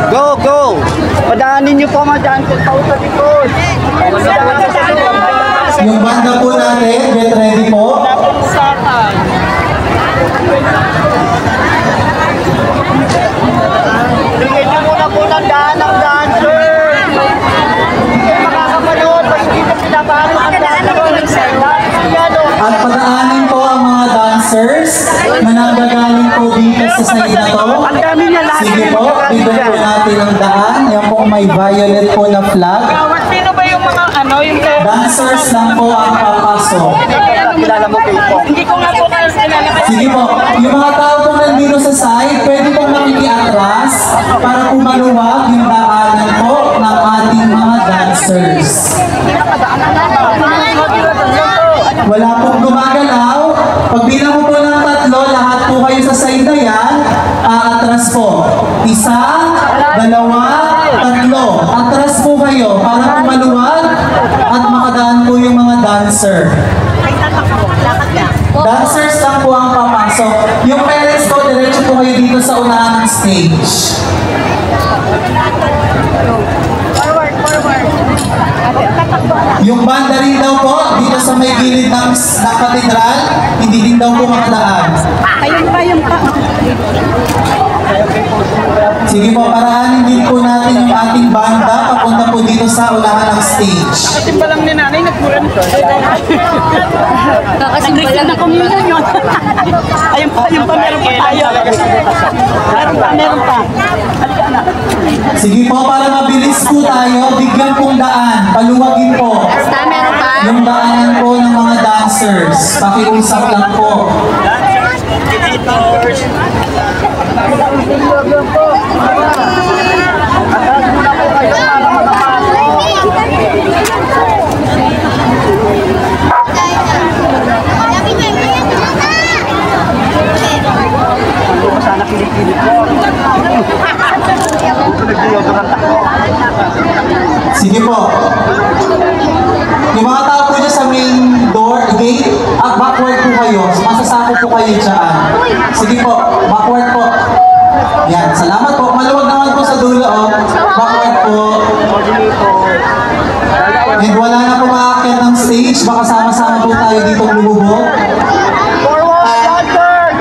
Go, go! Padaanin niyo po mga dancers sa likod. Yung banda po natin, get ready po. Bigyan niyo muna po ng daan ng dancer. Hindi makakapanood, mas hindi na pinapano ang dancer. At padaanin po ang mga dancers na nanggagaling po dito sa side na to. Sige po, bigyan po natin ang daan. Yan po may violet po na flag. Sino ba yung mga yung dancers lang po ang papasok. Kilala mo kayo po? Hindi ko nga po kayo kilala. Sige po, yung mga tao po nandito sa side, pwede pong makikiatras para po maluwag yung daanan po ng ating mga dancers. Wala pong gumagalaw. Pagbilang mo po ng 3, lahat po kayo sa side na yan, aatras po. 1, 2, 3. Atras po kayo para po maluwag at makadaan po yung mga dancer. Dancers lang po ang papasok. Yung parents po, diretso po kayo dito sa unahan ng stage. Yung banda rin daw po, dito sa may gilid ng katedral, hindi din daw po makadaan. Ayun pa. Sige po, paraanin din po natin yung ating banda papunta po dito sa unahan ng stage. Kasimba lang ni nanay, nagkuran. Kakasimba na communion yun. Ayun pa, meron pa tayo. Meron pa. Sige po, para mabilis po tayo, bigyan pong daan, paluwagin po. Meron pa. Yung daanan po ng mga dancers, pakiusap lang po. Sana kilig-kilig po. Sige po. Yung mga tao po dyan sa main door, gate, at backward po kayo. Masasako po kayo dyan. Sige po, backward po. Yan, salamat po. Maluwag naman po sa dulo. Oh. Backward po. And wala na po makakit ng stage. Baka sama-sama po tayo dito lumubog. Forward, dancer!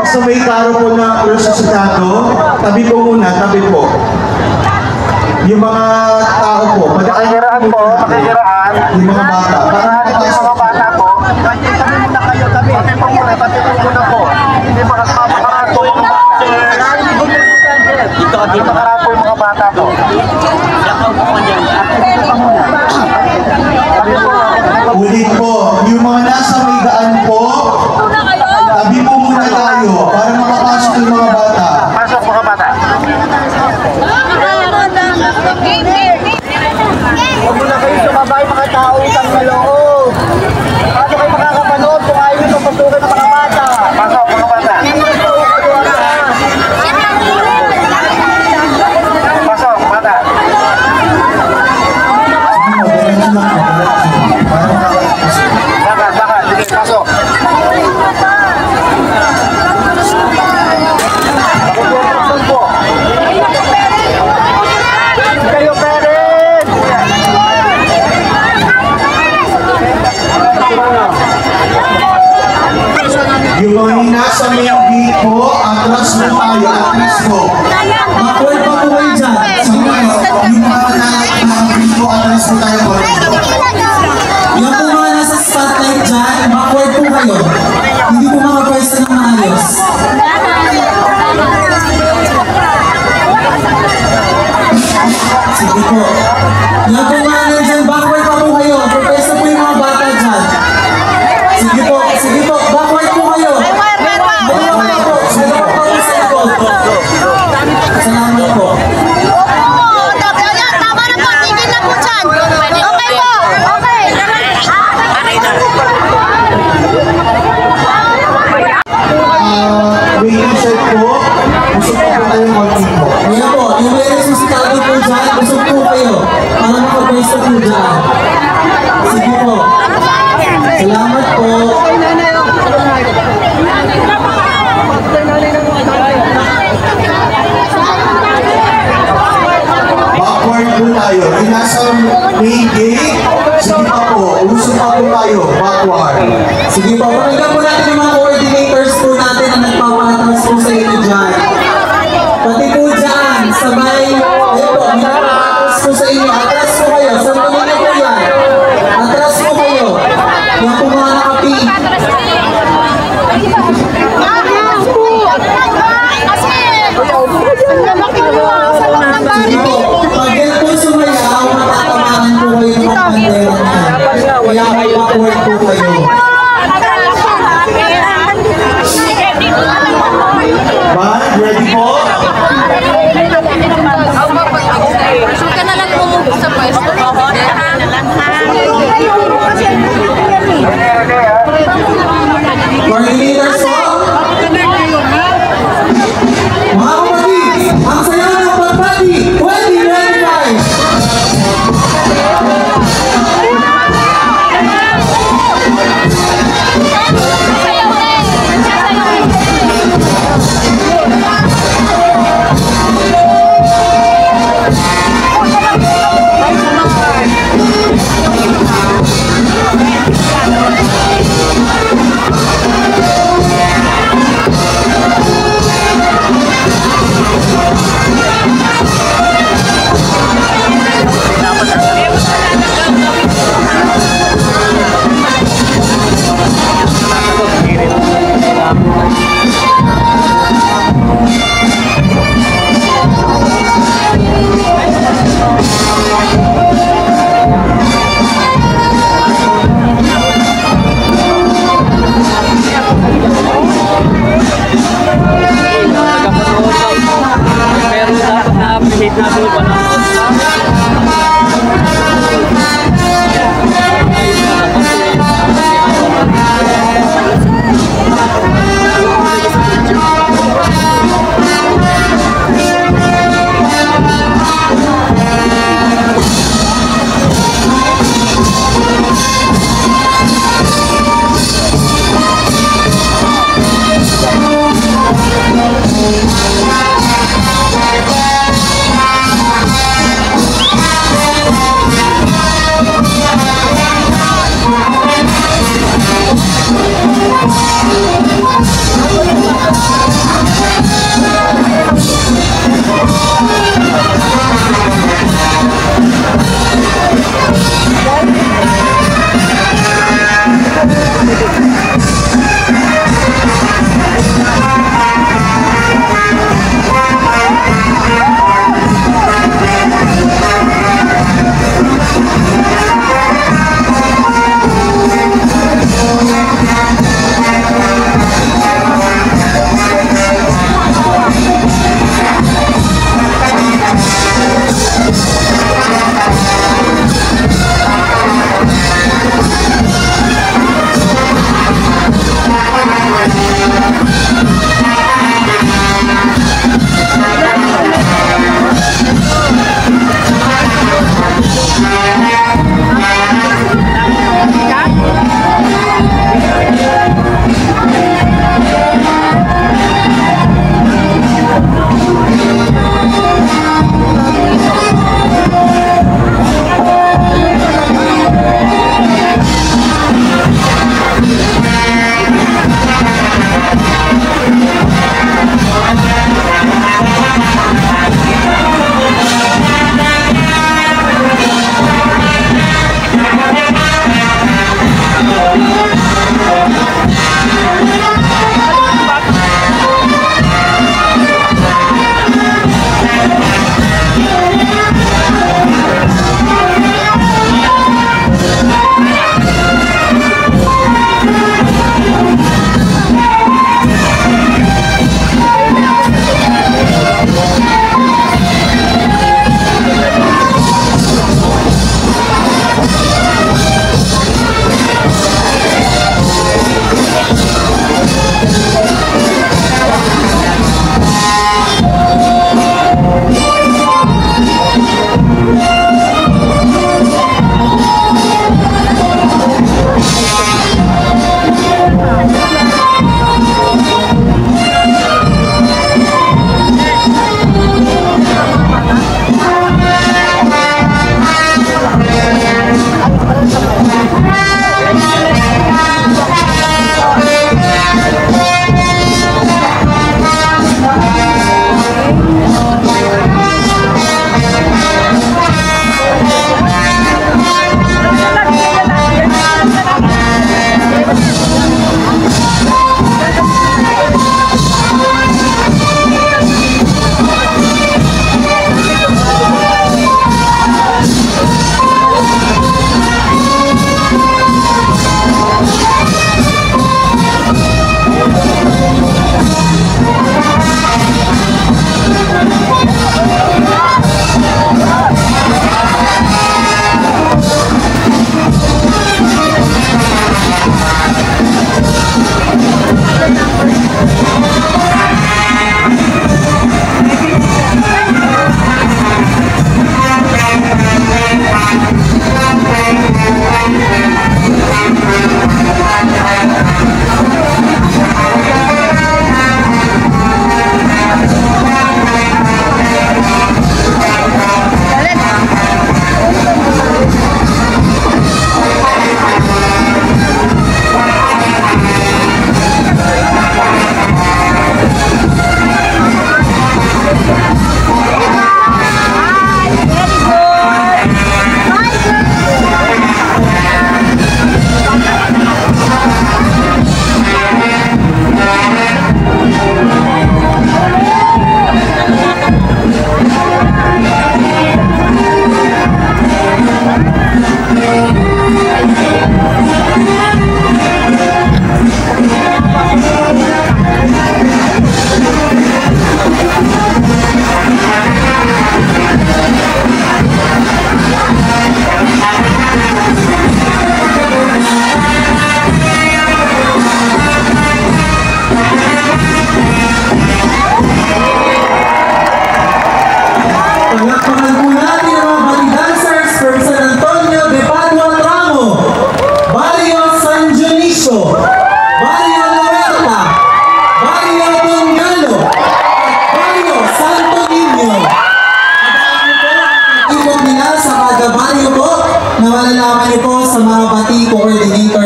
sa may karo po na resucitado, tabi po muna, tabi po. Yung mga tao po, Makikiraan po, makikiraan. yung mga bata. Marami po yung mga bata po. Tabi muna kayo, tabi. Tabi po muna, tabi po muna po. Hindi makakaraan po yung mga bata. Dito makaraan po yung mga bata po. Ulit po, yung mga nasa may daan po, tabi po muna tayo para makapasok yung mga bata. Pasok mga bata. Huwag muna kayo sumabay mga tao isang maloob. Paano kayo makakapanood kung ayaw nyo pasukin ng mga bata? Pasok mga bata. Pasok bata. Baka, sige, pasok. Kayo parents! Yung mga nasa may gate po, atras mo tayo, atras mo. Backward pa po kayo dyan. Yung mga naka-gate po, atras mo tayo po. Yung po mga nasa spotlight dyan, backward po kayo. Hindi po makapwesto ng maayos. Sige po. Yung po mga nandyan, backward pa po kayo. Pwesto po yung mga bata dyan. Sige po, backward po kayo. Backward po. Salamat po sa likod. Salamat po. Waiting shirt po, gusto po po tayo konti po. Ayan po, yung may resusitado po dyan, busog po kayo. Para makapwesto po dyan. Sige po. Salamat po. Backward po tayo. Yung nasa may gate, sige pa po. Uso pa po tayo. Backward. Sige po, pakinggan po natin yung mga coordinators po natin na nagpapatras po sa inyo dyan. Pati po dyan, sabay, ayun po, may nagpapatras po sa inyo. Atras po kayo, sampalin na po yan. Atras po kayo. Yan po mga nakapi. Sige po, pag yan po sumayaw, matatamaan po kayo ng bandera niya. Kaya may backward po kayo.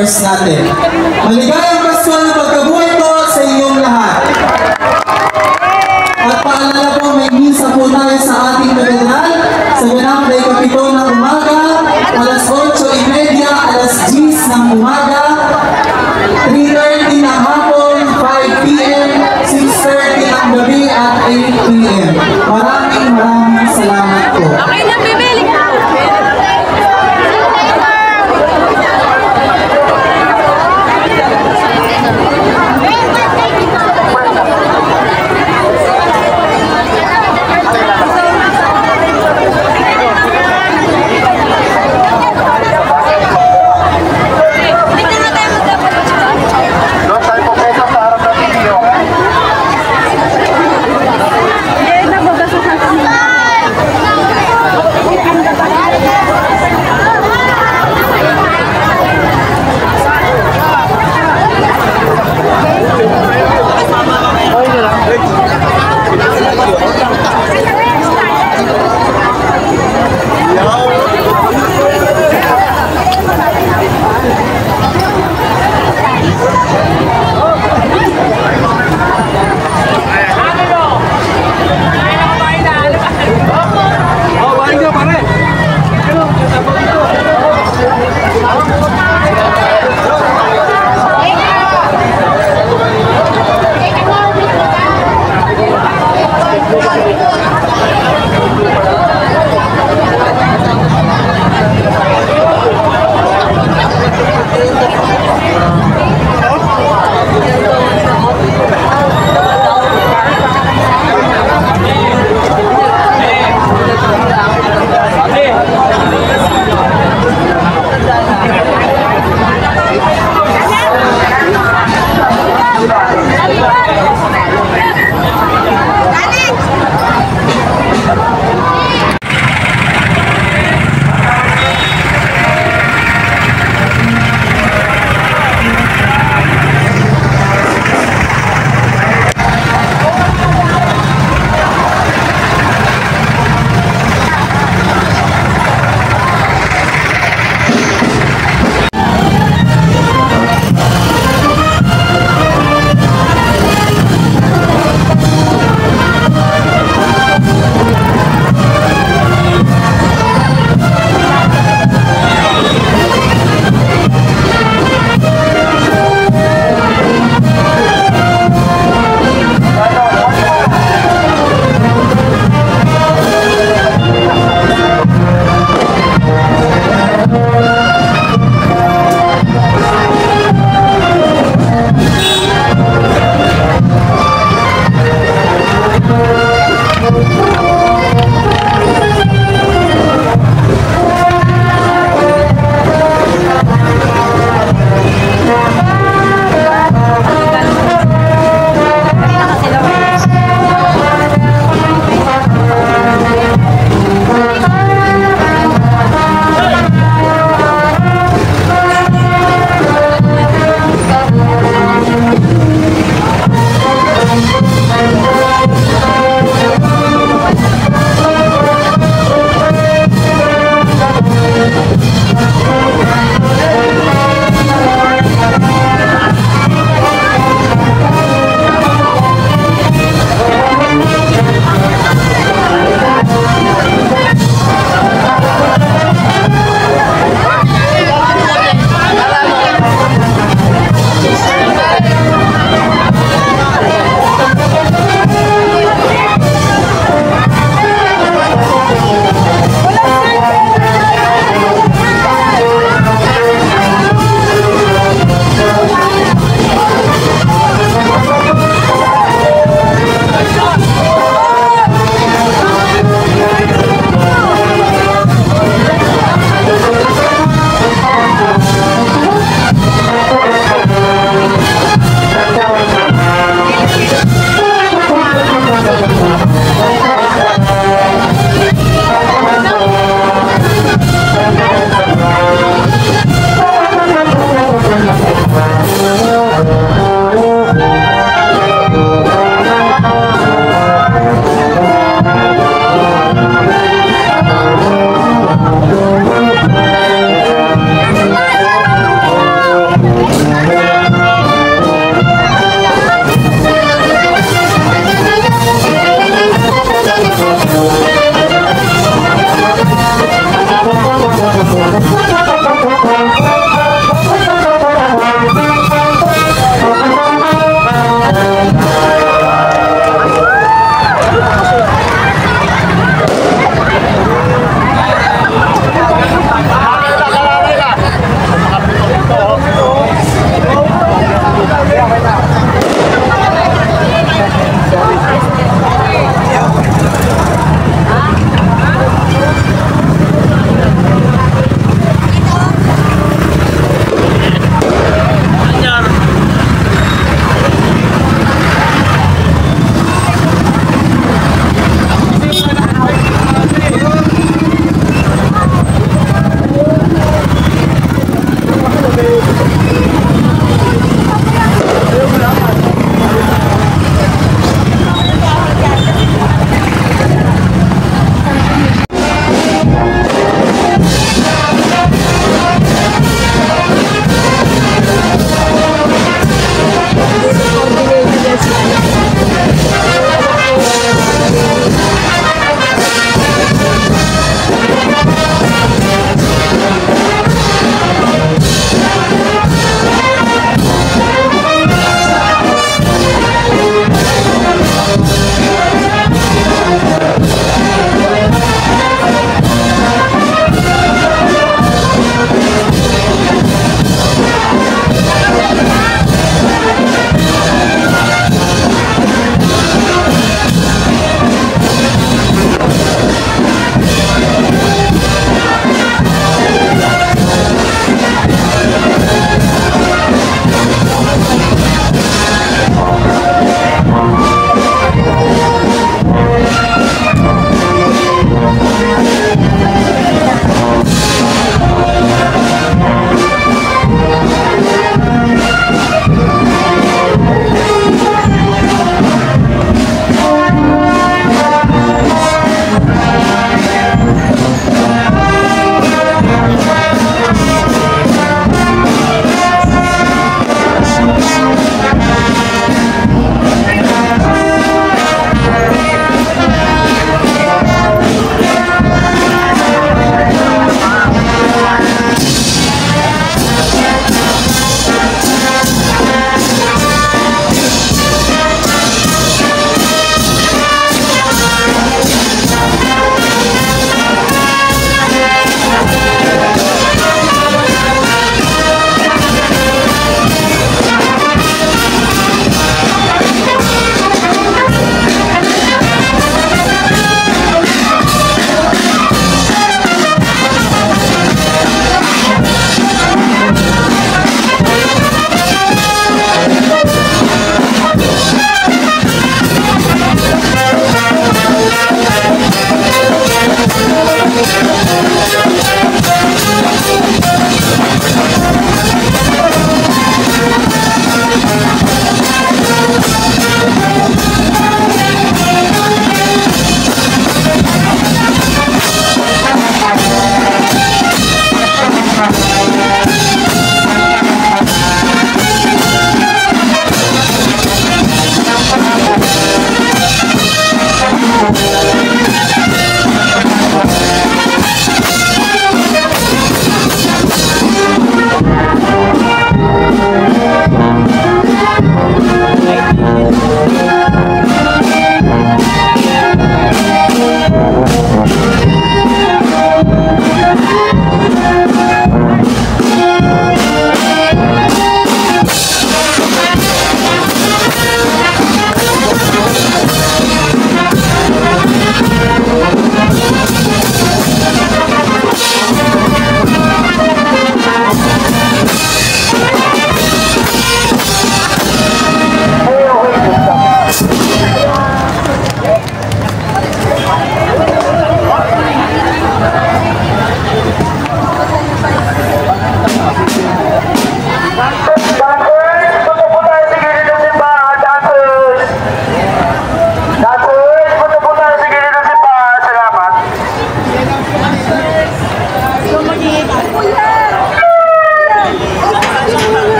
partners natin. Maligayang Pasko ng pagkabuhay po sa inyong lahat. At paalala po, may misa po tayo sa ating katedral sa ganang day kapito ng umaga, alas 8:30, alas 10 ng umaga, 3:30 ng hapon, 5 p.m., 6:30 ng gabi at 8 p.m. Maraming salamat po. Okay na, bibili ka!